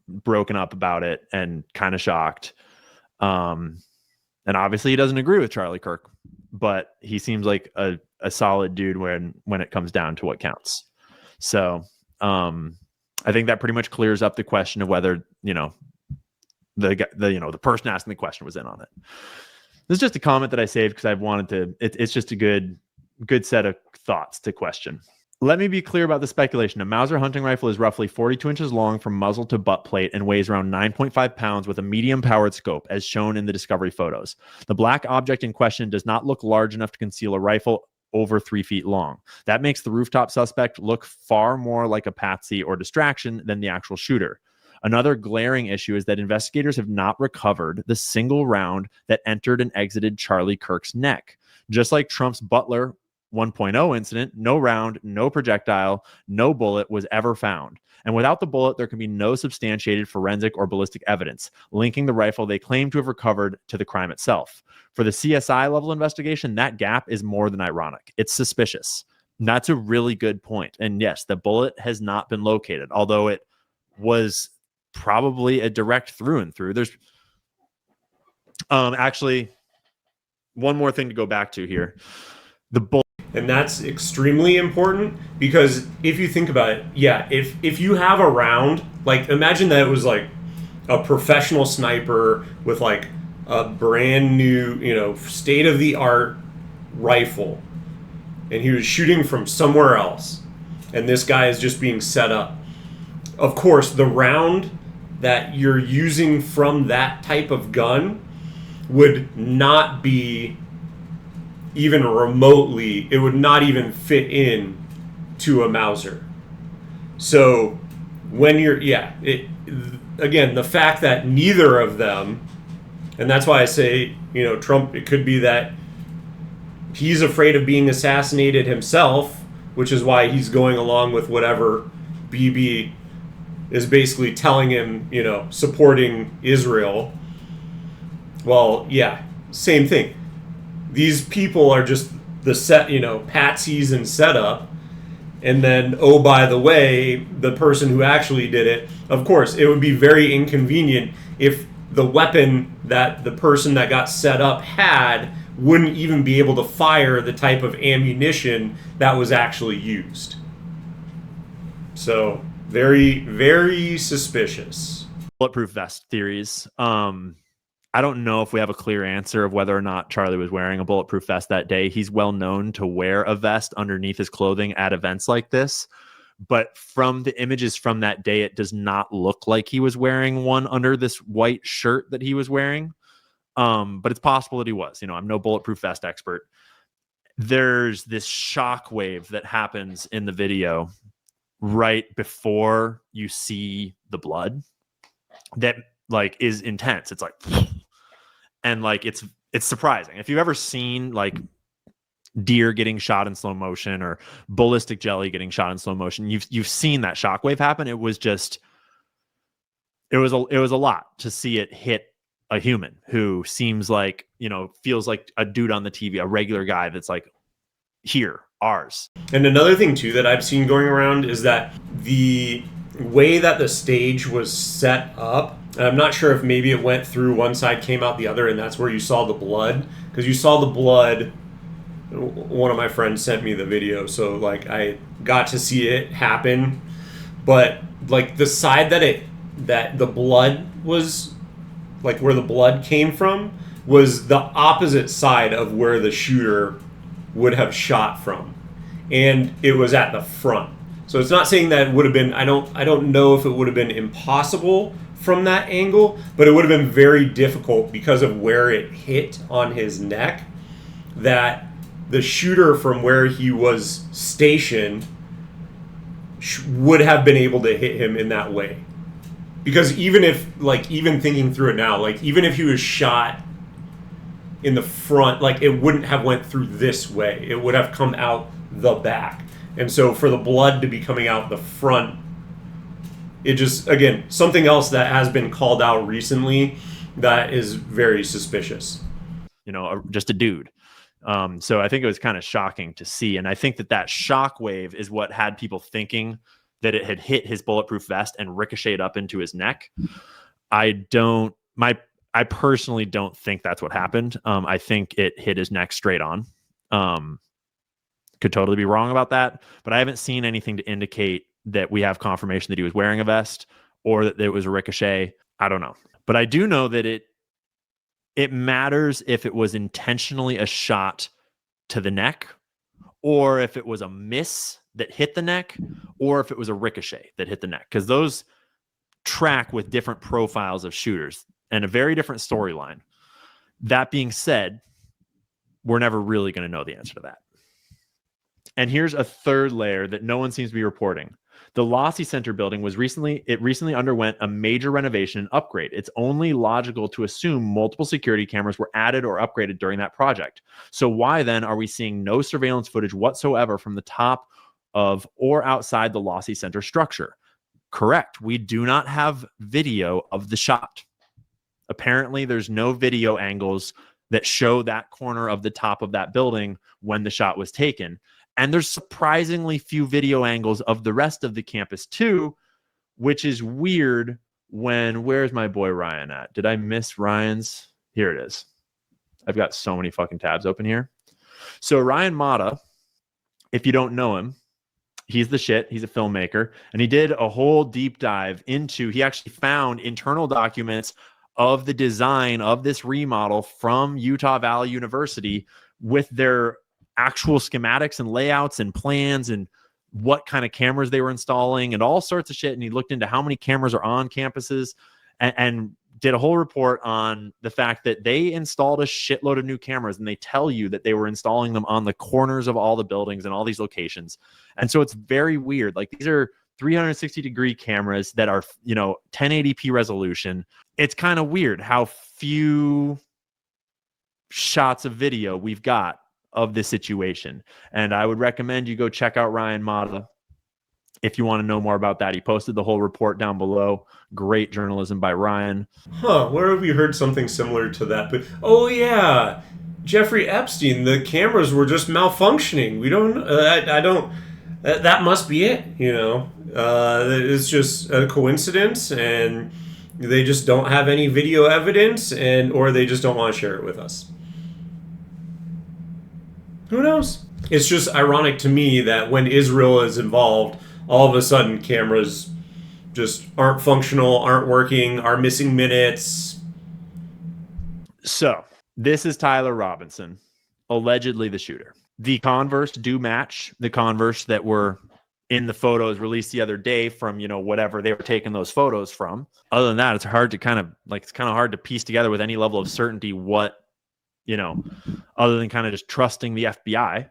broken up about it and kind of shocked. And obviously he doesn't agree with Charlie Kirk, but he seems like a solid dude when it comes down to what counts. So I think that pretty much clears up the question of whether, the person asking the question was in on it. This is just a comment that I saved because I've wanted to, it's just a good set of thoughts to question. Let me be clear about the speculation. A Mauser hunting rifle is roughly 42 inches long from muzzle to butt plate and weighs around 9.5 pounds with a medium-powered scope, as shown in the Discovery photos. The black object in question does not look large enough to conceal a rifle over 3 feet long. That makes the Rooftop suspect look far more like a patsy or distraction than the actual shooter. Another glaring issue is that investigators have not recovered the single round that entered and exited Charlie Kirk's neck. Just like Trump's Butler 1.0 incident, no round, no projectile, no bullet was ever found. And without the bullet, there can be no substantiated forensic or ballistic evidence linking the rifle they claim to have recovered to the crime itself. For the CSI level investigation, that gap is more than ironic. It's suspicious. And that's a really good point. And yes, the bullet has not been located, although it was probably a direct through and through. There's actually one more thing to go back to here. The bullet. And that's extremely important because if you think about it, yeah, if you have a round, like imagine that it was like a professional sniper with like a brand new, state of the art rifle, and he was shooting from somewhere else, and this guy is just being set up. Of course, the round that you're using from that type of gun would not be even remotely, it would not even fit in to a Mauser. So when again, the fact that neither of them, and that's why I say, Trump, it could be that he's afraid of being assassinated himself, which is why he's going along with whatever Bibi is basically telling him, supporting Israel. Well, yeah, same thing. These people are just the patsies and setup. And then, oh, by the way, the person who actually did it, of course, it would be very inconvenient if the weapon that the person that got set up had wouldn't even be able to fire the type of ammunition that was actually used. So, very, very suspicious. Bulletproof vest theories. I don't know if we have a clear answer of whether or not Charlie was wearing a bulletproof vest that day. He's well known to wear a vest underneath his clothing at events like this. But from the images from that day, it does not look like he was wearing one under this white shirt that he was wearing. But it's possible that he was. I'm no bulletproof vest expert. There's this shock wave that happens in the video right before you see the blood that is intense. It's like, and it's surprising. If you've ever seen deer getting shot in slow motion or ballistic jelly getting shot in slow motion, you've seen that shockwave happen. It was a lot to see it hit a human who seems like, feels like a dude on the TV, a regular guy that's like, here, ours. And another thing too that I've seen going around is that the way that the stage was set up, and I'm not sure if maybe it went through one side, came out the other, and that's where you saw the blood. Because you saw the blood. One of my friends sent me the video, so I got to see it happen. But the side that the blood was, where the blood came from, was the opposite side of where the shooter would have shot from, and it was at the front. So it's not saying that it would have been. I don't know if it would have been impossible from that angle, but it would have been very difficult because of where it hit on his neck, that the shooter from where he was stationed would have been able to hit him in that way. Because even if, even thinking through it now, even if he was shot in the front, it wouldn't have went through this way. It would have come out the back. And so for the blood to be coming out the front, it just, again, something else that has been called out recently that is very suspicious. Just a dude. So I think it was kind of shocking to see. And I think that shock wave is what had people thinking that it had hit his bulletproof vest and ricocheted up into his neck. I personally don't think that's what happened. I think it hit his neck straight on. Could totally be wrong about that, but I haven't seen anything to indicate that we have confirmation that he was wearing a vest or that it was a ricochet. I don't know. But I do know that it matters if it was intentionally a shot to the neck, or if it was a miss that hit the neck, or if it was a ricochet that hit the neck, because those track with different profiles of shooters and a very different storyline. That being said, we're never really going to know the answer to that. And here's a third layer that no one seems to be reporting. The Lossy Center building recently underwent a major renovation and upgrade. It's only logical to assume multiple security cameras were added or upgraded during that project. So why then are we seeing no surveillance footage whatsoever from the top of or outside the Lossy Center structure? Correct. We do not have video of the shot. Apparently, there's no video angles that show that corner of the top of that building when the shot was taken. And there's surprisingly few video angles of the rest of the campus too, which is weird where's my boy Ryan at? Did I miss Ryan's? Here it is. I've got so many fucking tabs open here. So Ryan Mata, if you don't know him, he's the shit. He's a filmmaker. And he did a whole deep dive he actually found internal documents of the design of this remodel from Utah Valley University with their actual schematics and layouts and plans and what kind of cameras they were installing and all sorts of shit. And he looked into how many cameras are on campuses and did a whole report on the fact that they installed a shitload of new cameras, and they tell you that they were installing them on the corners of all the buildings and all these locations. And so it's very weird. Like, these are 360-degree cameras that are, 1080p resolution. It's kind of weird how few shots of video we've got of this situation. And I would recommend you go check out Ryan Mata if you want to know more about that. He posted the whole report down below. Great journalism by Ryan. Where have we heard something similar to that? But oh yeah, Jeffrey Epstein, the cameras were just malfunctioning. We don't I don't that must be it, it's just a coincidence, and they just don't have any video evidence, or they just don't want to share it with us. Who knows? It's just ironic to me that when Israel is involved, all of a sudden cameras just aren't functional, aren't working, are missing minutes. So, this is Tyler Robinson, allegedly the shooter. The Converse do match the Converse that were in the photos released the other day from, whatever they were taking those photos from. Other than that, it's hard to kind of hard to piece together with any level of certainty what, other than kind of just trusting the FBI.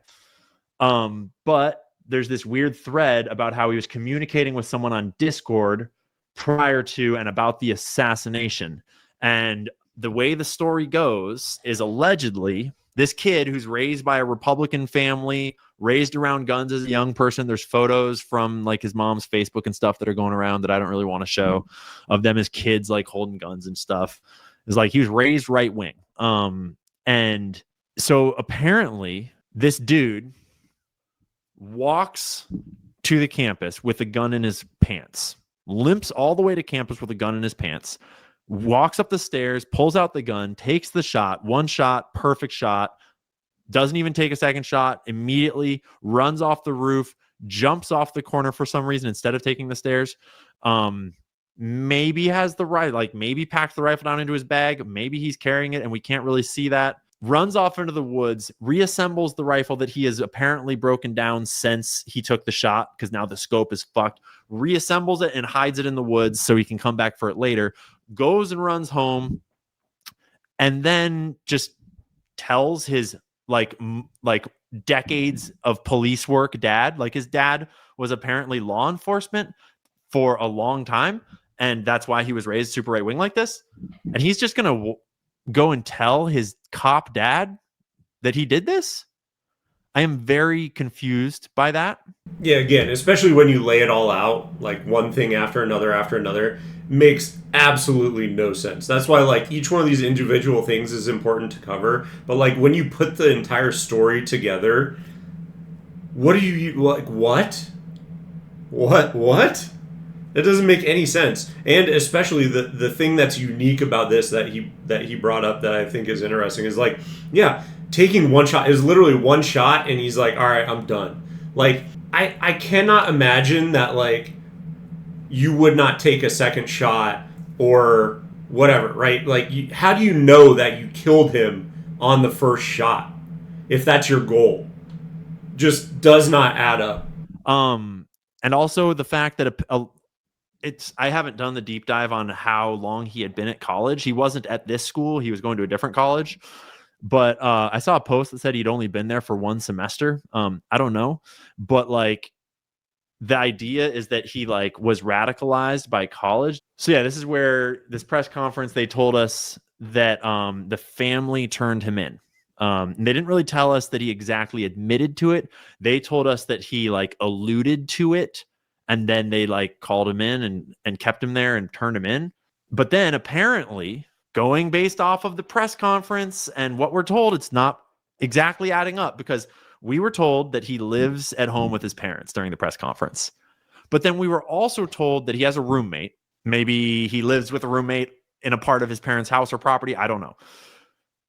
But there's this weird thread about how he was communicating with someone on Discord prior to and about the assassination. And the way the story goes is allegedly this kid who's raised by a Republican family, raised around guns as a young person. There's photos from like his mom's Facebook and stuff that are going around that I don't really want to show of them as kids, like holding guns and stuff. It's like he was raised right wing. And so apparently this dude walks to the campus with a gun in his pants, limps all the way to campus with a gun in his pants, walks up the stairs, pulls out the gun, takes the shot, one shot, perfect shot, doesn't even take a second shot, immediately runs off the roof, jumps off the corner for some reason instead of taking the stairs. Maybe has the right, like maybe packed the rifle down into his bag. Maybe he's carrying it and we can't really see that. Runs off into the woods, reassembles the rifle that he has apparently broken down since he took the shot, because now the scope is fucked. Reassembles it and hides it in the woods so he can come back for it later. Goes and runs home, and then just tells his like decades of police work dad, like his dad was apparently law enforcement for a long time, and that's why he was raised super right wing like this. And he's just gonna go and tell his cop dad that he did this. I am very confused by that. Yeah, again, especially when you lay it all out, like one thing after another, makes absolutely no sense. That's why like each one of these individual things is important to cover. But like when you put the entire story together, what do you like? What? It doesn't make any sense. And especially the thing that's unique about this that he brought up that I think is interesting is like, yeah, taking one shot is literally one shot, and he's like, all right, I'm done. Like I cannot imagine that like you would not take a second shot or whatever, right? Like how do you know that you killed him on the first shot if that's your goal? Just does not add up. And also the fact that I haven't done the deep dive on how long he had been at college. He wasn't at this school. He was going to a different college. But I saw a post that said he'd only been there for one semester. I don't know. But like the idea is that he like was radicalized by college. So yeah, this is where this press conference, they told us that the family turned him in. They didn't really tell us that he exactly admitted to it. They told us that he like alluded to it, and then they like called him in and kept him there and turned him in. But then apparently, going based off of the press conference and what we're told, it's not exactly adding up, because we were told that he lives at home with his parents during the press conference. But then we were also told that he has a roommate. Maybe he lives with a roommate in a part of his parents' house or property. I don't know.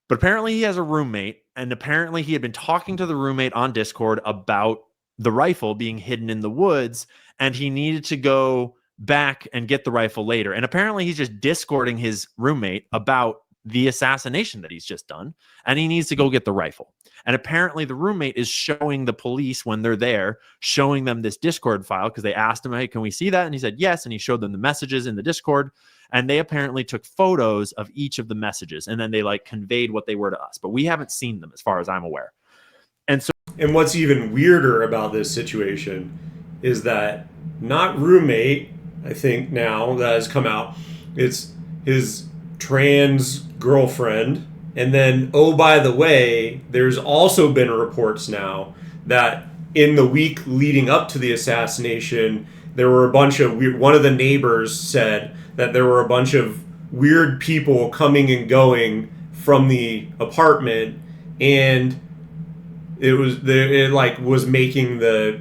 But apparently he has a roommate, and apparently he had been talking to the roommate on Discord about the rifle being hidden in the woods, and he needed to go back and get the rifle later. And apparently he's just Discording his roommate about the assassination that he's just done, and he needs to go get the rifle. And apparently the roommate is showing the police when they're there, showing them this Discord file, because they asked him, hey, can we see that? And he said yes, and he showed them the messages in the Discord. And they apparently took photos of each of the messages, and then they like conveyed what they were to us. But we haven't seen them as far as I'm aware. And what's even weirder about this situation is that not roommate, I think now that has come out, it's his trans girlfriend. And then, oh, by the way, there's also been reports now that in the week leading up to the assassination, there were a bunch of one of the neighbors said that there were a bunch of weird people coming and going from the apartment, and it was making the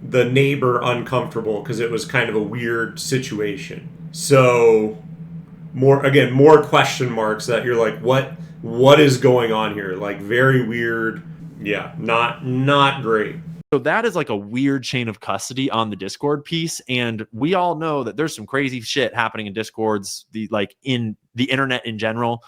neighbor uncomfortable because it was kind of a weird situation. So more question marks that you're like, what is going on here? Like very weird. Yeah, not great. So that is like a weird chain of custody on the Discord piece. And we all know that there's some crazy shit happening in Discords, in the internet in general,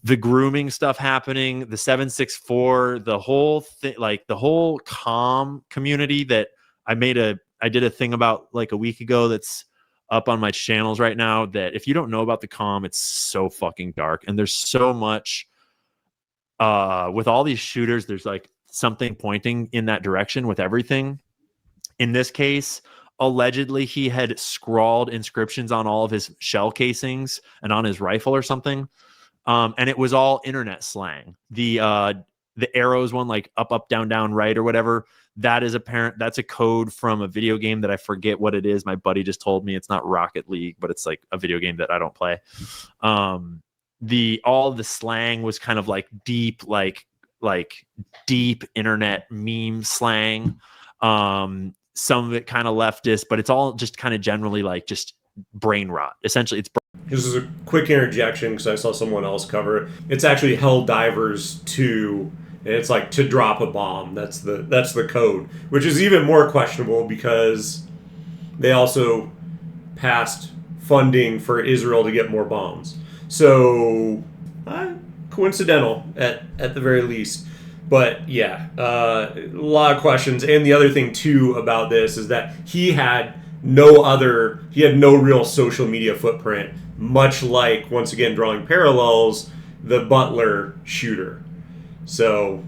the grooming stuff happening, the 764, the whole thing, like the whole comm community that I did a thing about like a week ago that's up on my channels right now, that if you don't know about the comm, it's so fucking dark. And there's so much with all these shooters, there's like something pointing in that direction with everything. In this case, allegedly he had scrawled inscriptions on all of his shell casings and on his rifle or something. And it was all internet slang. The arrows one, like up, down, down, right, or whatever, that is apparent. That's a code from a video game that I forget what it is. My buddy just told me it's not Rocket League, but it's like a video game that I don't play. All the slang was kind of like deep, deep internet meme slang. Some of it kind of leftist, but it's all just kind of generally like just brain rot. Essentially, it's. This is a quick interjection because I saw someone else cover it. It's actually Hell Divers 2. And it's like to drop a bomb. That's the code, which is even more questionable because they also passed funding for Israel to get more bombs. So coincidental at the very least. But yeah, a lot of questions. And the other thing too about this is that he had no real social media footprint, much like, once again, drawing parallels, the Butler shooter. So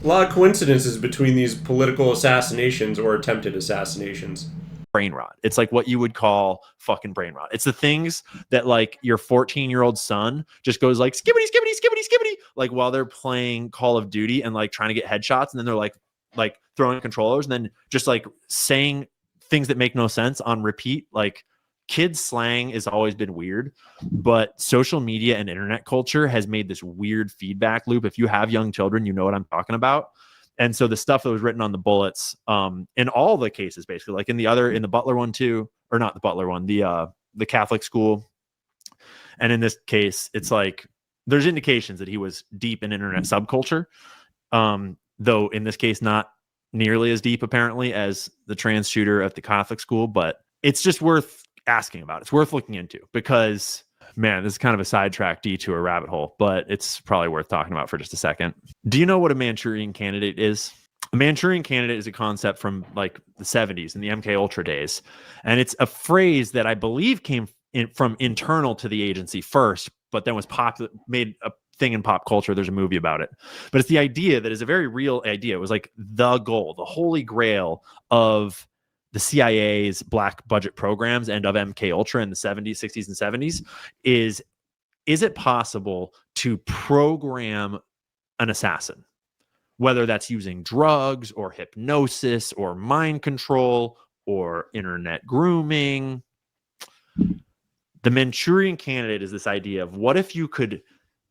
a lot of coincidences between these political assassinations or attempted assassinations. Brain rot. It's like what you would call fucking brain rot. It's the things that like your 14-year-old son just goes like skibbity, skibbity, skibbity, skibbity, like while they're playing Call of Duty and like trying to get headshots. And then they're like, like throwing controllers and then just like saying things that make no sense on repeat. Like kids slang has always been weird, but social media and internet culture has made this weird feedback loop. If you have young children, you know what I'm talking about. And so the stuff that was written on the bullets, in all the cases, basically, like in the Butler one too, or not the Butler one, the Catholic school. And in this case, it's like there's indications that he was deep in internet subculture, though in this case, not nearly as deep apparently as the trans shooter at the Catholic school. But it's just worth asking about. It's worth looking into because, man, this is kind of a sidetrack detour rabbit hole, but it's probably worth talking about for just a second. Do you know what a Manchurian candidate is? A Manchurian candidate is a concept from like the 70s and the MK Ultra days. And it's a phrase that I believe came from internal to the agency first, but then was made a thing in pop culture. There's a movie about it. But it's the idea that is a very real idea. It was like the goal, the holy grail of the CIA's black budget programs and of MK Ultra in the 70s, 60s, and 70s is it possible to program an assassin, whether that's using drugs or hypnosis or mind control or internet grooming? The Manchurian candidate is this idea of what if you could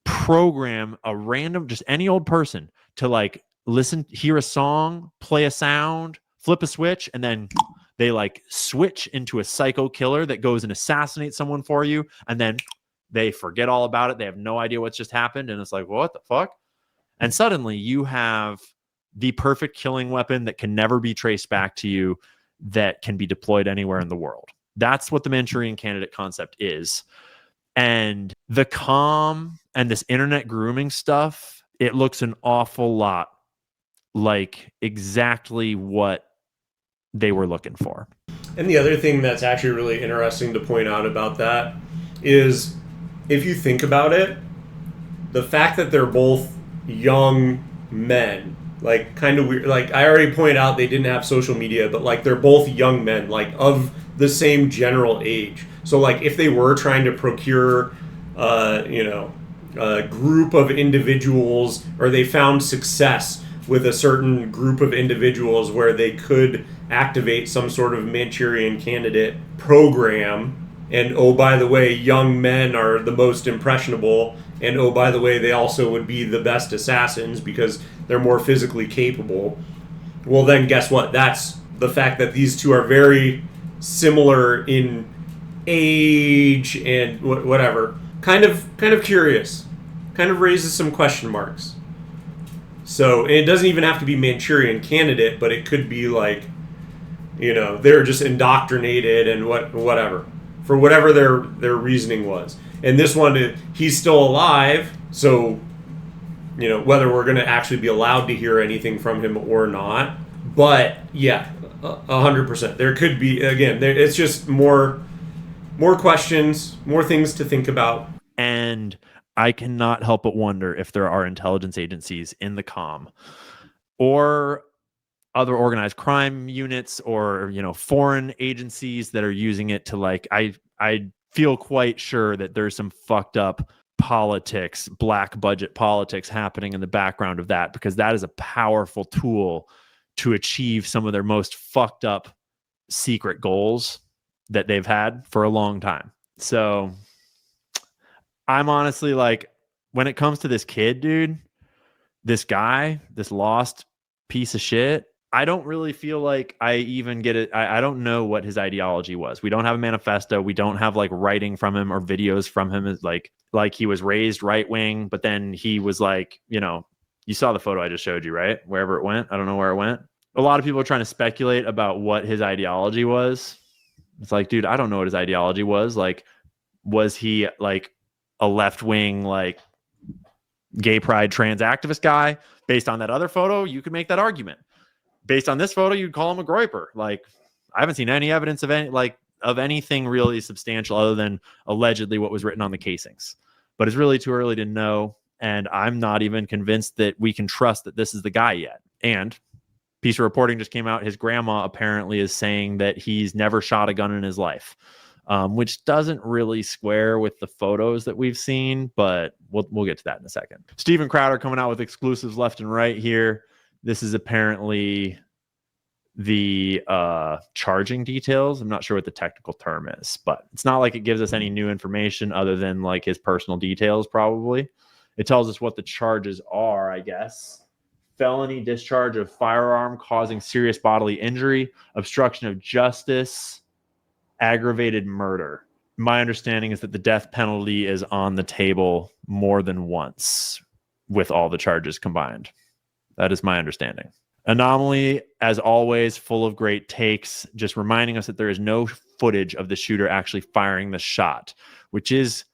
program a random, just any old person to like listen, hear a song, play a sound, flip a switch, and then they like switch into a psycho killer that goes and assassinates someone for you. And then they forget all about it. They have no idea what's just happened. And it's like, what the fuck? And suddenly you have the perfect killing weapon that can never be traced back to you, that can be deployed anywhere in the world. That's what the Manchurian candidate concept is. And the comm and this internet grooming stuff, it looks an awful lot like exactly what they were looking for. And the other thing that's actually really interesting to point out about that is, if you think about it, the fact that they're both young men, like kind of weird. Like I already pointed out, they didn't have social media, but like they're both young men, like of the same general age. So like if they were trying to procure, a group of individuals, or they found success with a certain group of individuals where they could activate some sort of Manchurian candidate program, and oh, by the way, young men are the most impressionable, and oh, by the way, they also would be the best assassins because they're more physically capable. Well, then guess what? That's the fact that these two are very similar in age and whatever. Kind of curious. Kind of raises some question marks. So it doesn't even have to be Manchurian candidate, but it could be like, they're just indoctrinated and whatever, for whatever their reasoning was. And this one, he's still alive, so whether we're going to actually be allowed to hear anything from him or not. But yeah, 100%. There could be, again, it's just more questions, more things to think about. And I cannot help but wonder if there are intelligence agencies in the comm or other organized crime units or, foreign agencies that are using it to like, I feel quite sure that there's some fucked up politics, black budget politics happening in the background of that, because that is a powerful tool to achieve some of their most fucked up secret goals that they've had for a long time. So I'm honestly like, when it comes to this kid, dude, this guy, this lost piece of shit, I don't really feel like I even get it. I don't know what his ideology was. We don't have a manifesto. We don't have like writing from him or videos from him. Like he was raised right wing, but then he was like, you saw the photo I just showed you, right? Wherever it went. I don't know where it went. A lot of people are trying to speculate about what his ideology was. It's like, dude, I don't know what his ideology was. Like, was he like a left wing, like gay pride trans activist guy? Based on that other photo, you could make that argument. Based on this photo, you'd call him a groiper. Like, I haven't seen any evidence of anything really substantial other than allegedly what was written on the casings. But it's really too early to know, and I'm not even convinced that we can trust that this is the guy yet. And piece of reporting just came out. His grandma apparently is saying that he's never shot a gun in his life, which doesn't really square with the photos that we've seen, but we'll get to that in a second. Steven Crowder coming out with exclusives left and right here. This is apparently the charging details. I'm not sure what the technical term is, but it's not like it gives us any new information other than like his personal details, probably. It tells us what the charges are, I guess. Felony discharge of firearm causing serious bodily injury, obstruction of justice, aggravated murder. My understanding is that the death penalty is on the table more than once with all the charges combined. That is my understanding. Anomaly, as always, full of great takes, just reminding us that there is no footage of the shooter actually firing the shot, which is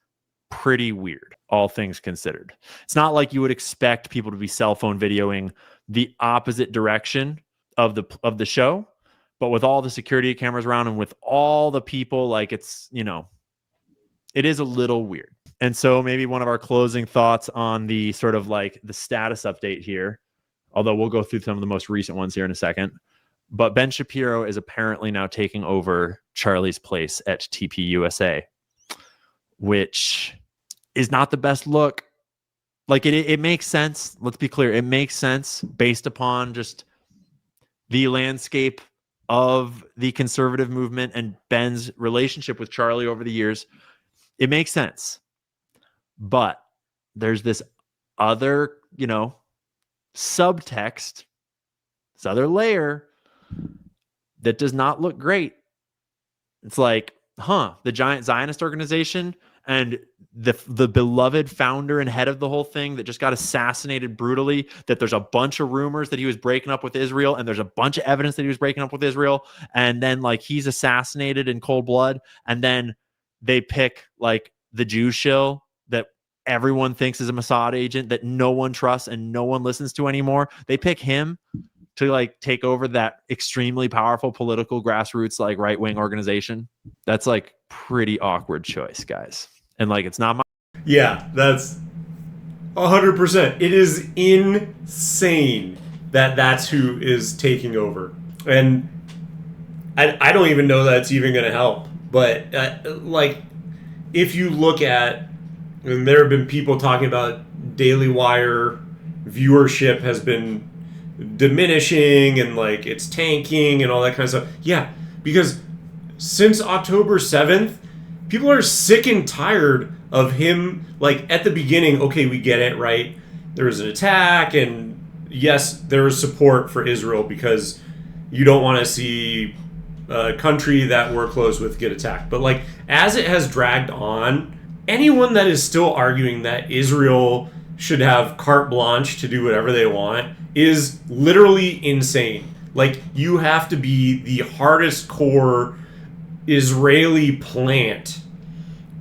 pretty weird, all things considered. It's not like you would expect people to be cell phone videoing the opposite direction of the show, but with all the security cameras around and with all the people, like it's, you know, it is a little weird. And so maybe one of our closing thoughts on the sort of like the status update here, although we'll go through some of the most recent ones here in a second. But Ben Shapiro is apparently now taking over Charlie's place at TPUSA, which is not the best look. Like it makes sense. Let's be clear. It makes sense based upon just the landscape of the conservative movement and Ben's relationship with Charlie over the years. It makes sense. But there's this other, you know, subtext, this other layer that does not look great. It's like, the giant Zionist organization and the beloved founder and head of the whole thing that just got assassinated brutally, that there's a bunch of rumors that he was breaking up with Israel, and there's a bunch of evidence that he was breaking up with Israel, and then like he's assassinated in cold blood, and then they pick like the Jew shill that everyone thinks is a Mossad agent that no one trusts and no one listens to anymore. They pick him to like take over that extremely powerful political grassroots like right-wing organization. That's like pretty awkward choice, guys. And like it's not my Yeah, that's 100%. It is insane that that's who is taking over. And I don't even know that's even going to help. But like if you look at, and there have been people talking about Daily Wire viewership has been diminishing and like it's tanking and all that kind of stuff. Yeah, because since October 7th, people are sick and tired of him. Like at the beginning, okay, we get it, right? There was an attack, and yes, there was support for Israel because you don't want to see a country that we're close with get attacked. But like as it has dragged on, anyone that is still arguing that Israel should have carte blanche to do whatever they want is literally insane. Like you have to be the hardest core Israeli plant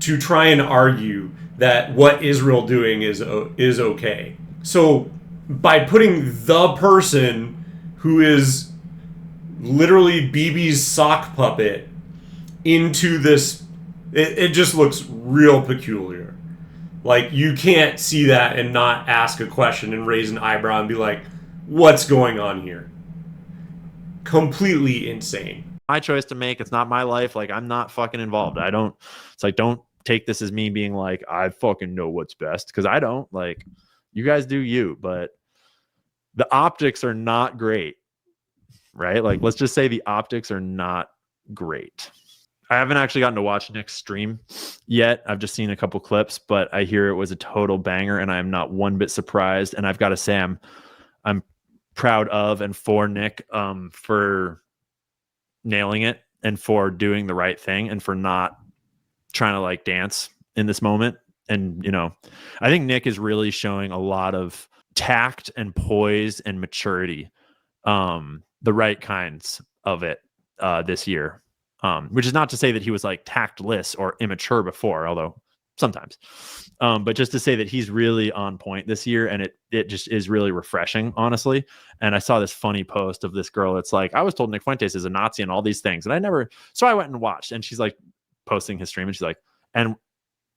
to try and argue that what Israel doing is okay. So by putting the person who is literally Bibi's sock puppet into this, it just looks real peculiar. Like you can't see that and not ask a question and raise an eyebrow and be like, what's going on here? Completely insane. My choice to make. It's not my life. Like I'm not fucking involved. It's like, don't take this as me being like, I fucking know what's best. Cause I don't. Like you guys do you, but the optics are not great, right? Like, let's just say the optics are not great. I haven't actually gotten to watch Nick's stream yet. I've just seen a couple clips, but I hear it was a total banger and I am not one bit surprised. And I've got to say, I'm proud of and for Nick for nailing it and for doing the right thing and for not trying to like dance in this moment. And, you know, I think Nick is really showing a lot of tact and poise and maturity, the right kinds of it this year. Which is not to say that he was like tactless or immature before, although sometimes, but just to say that he's really on point this year, and it just is really refreshing, honestly. And I saw this funny post of this girl. It's like, I was told Nick Fuentes is a Nazi and all these things, and so I went and watched, and she's like posting his stream, and she's like, and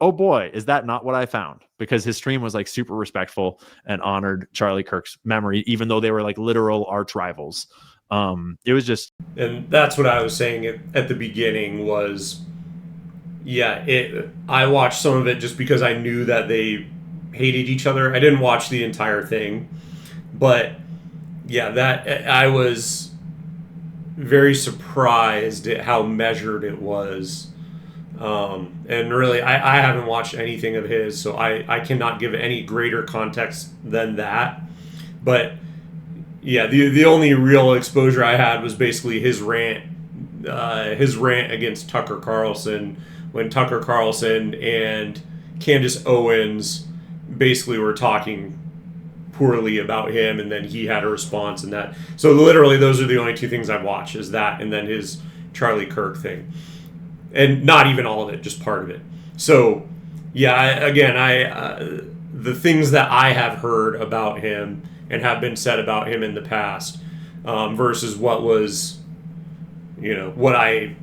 oh boy, is that not what I found? Because his stream was like super respectful and honored Charlie Kirk's memory, even though they were like literal arch rivals. It was just, and that's what I was saying at the beginning was, yeah, I watched some of it just because I knew that they hated each other. I didn't watch the entire thing, but yeah, that I was very surprised at how measured it was. And really, I haven't watched anything of his, so I cannot give any greater context than that. But yeah, the only real exposure I had was basically his rant against Tucker Carlson, when Tucker Carlson and Candace Owens basically were talking poorly about him, and then he had a response, and that. So literally, those are the only two things I've watched, is that, and then his Charlie Kirk thing, and not even all of it, just part of it. So yeah, the things that I have heard about him and have been said about him in the past, versus what was, what I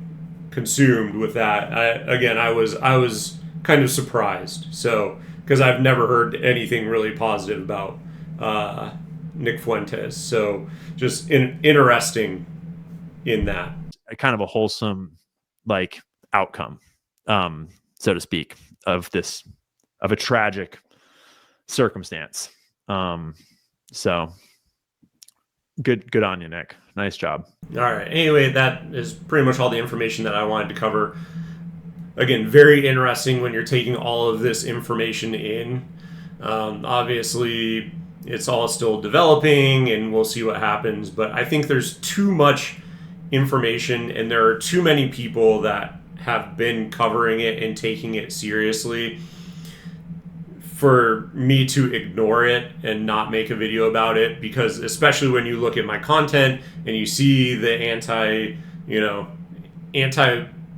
consumed with that. I was kind of surprised. So, because I've never heard anything really positive about Nick Fuentes. So, just interesting in that. Kind of a wholesome, like, outcome, so to speak, of a tragic circumstance. So good on you, Nick. Nice job. All right. Anyway, that is pretty much all the information that I wanted to cover. Again, very interesting when you're taking all of this information in. Obviously, it's all still developing, and we'll see what happens. But I think there's too much information, and there are too many people that have been covering it and taking it seriously for me to ignore it and not make a video about it. Because especially when you look at my content and you see the anti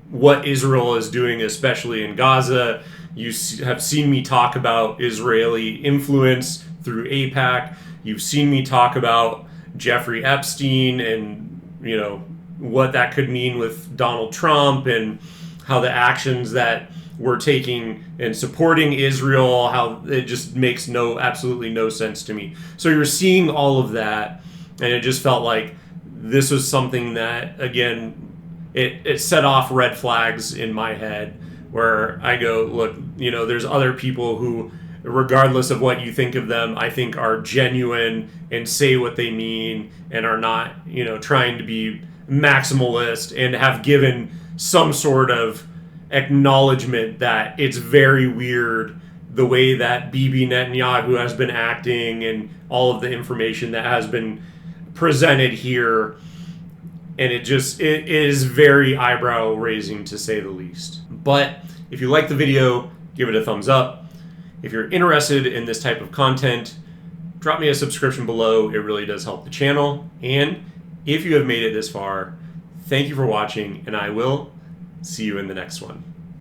what Israel is doing, especially in Gaza, you have seen me talk about Israeli influence through AIPAC. You've seen me talk about Jeffrey Epstein and, what that could mean with Donald Trump, and how the actions that we're taking and supporting Israel, how it just makes absolutely no sense to me. So you're seeing all of that, and it just felt like this was something that, again, it set off red flags in my head, where I go, look, there's other people who, regardless of what you think of them, I think are genuine and say what they mean and are not, trying to be maximalist, and have given some sort of acknowledgement that it's very weird the way that Bibi Netanyahu has been acting, and all of the information that has been presented here. And it is very eyebrow raising, to say the least. But if you like the video, give it a thumbs up. If you're interested in this type of content, drop me a subscription below. It really does help the channel. And if you have made it this far, thank you for watching, and I will see you in the next one.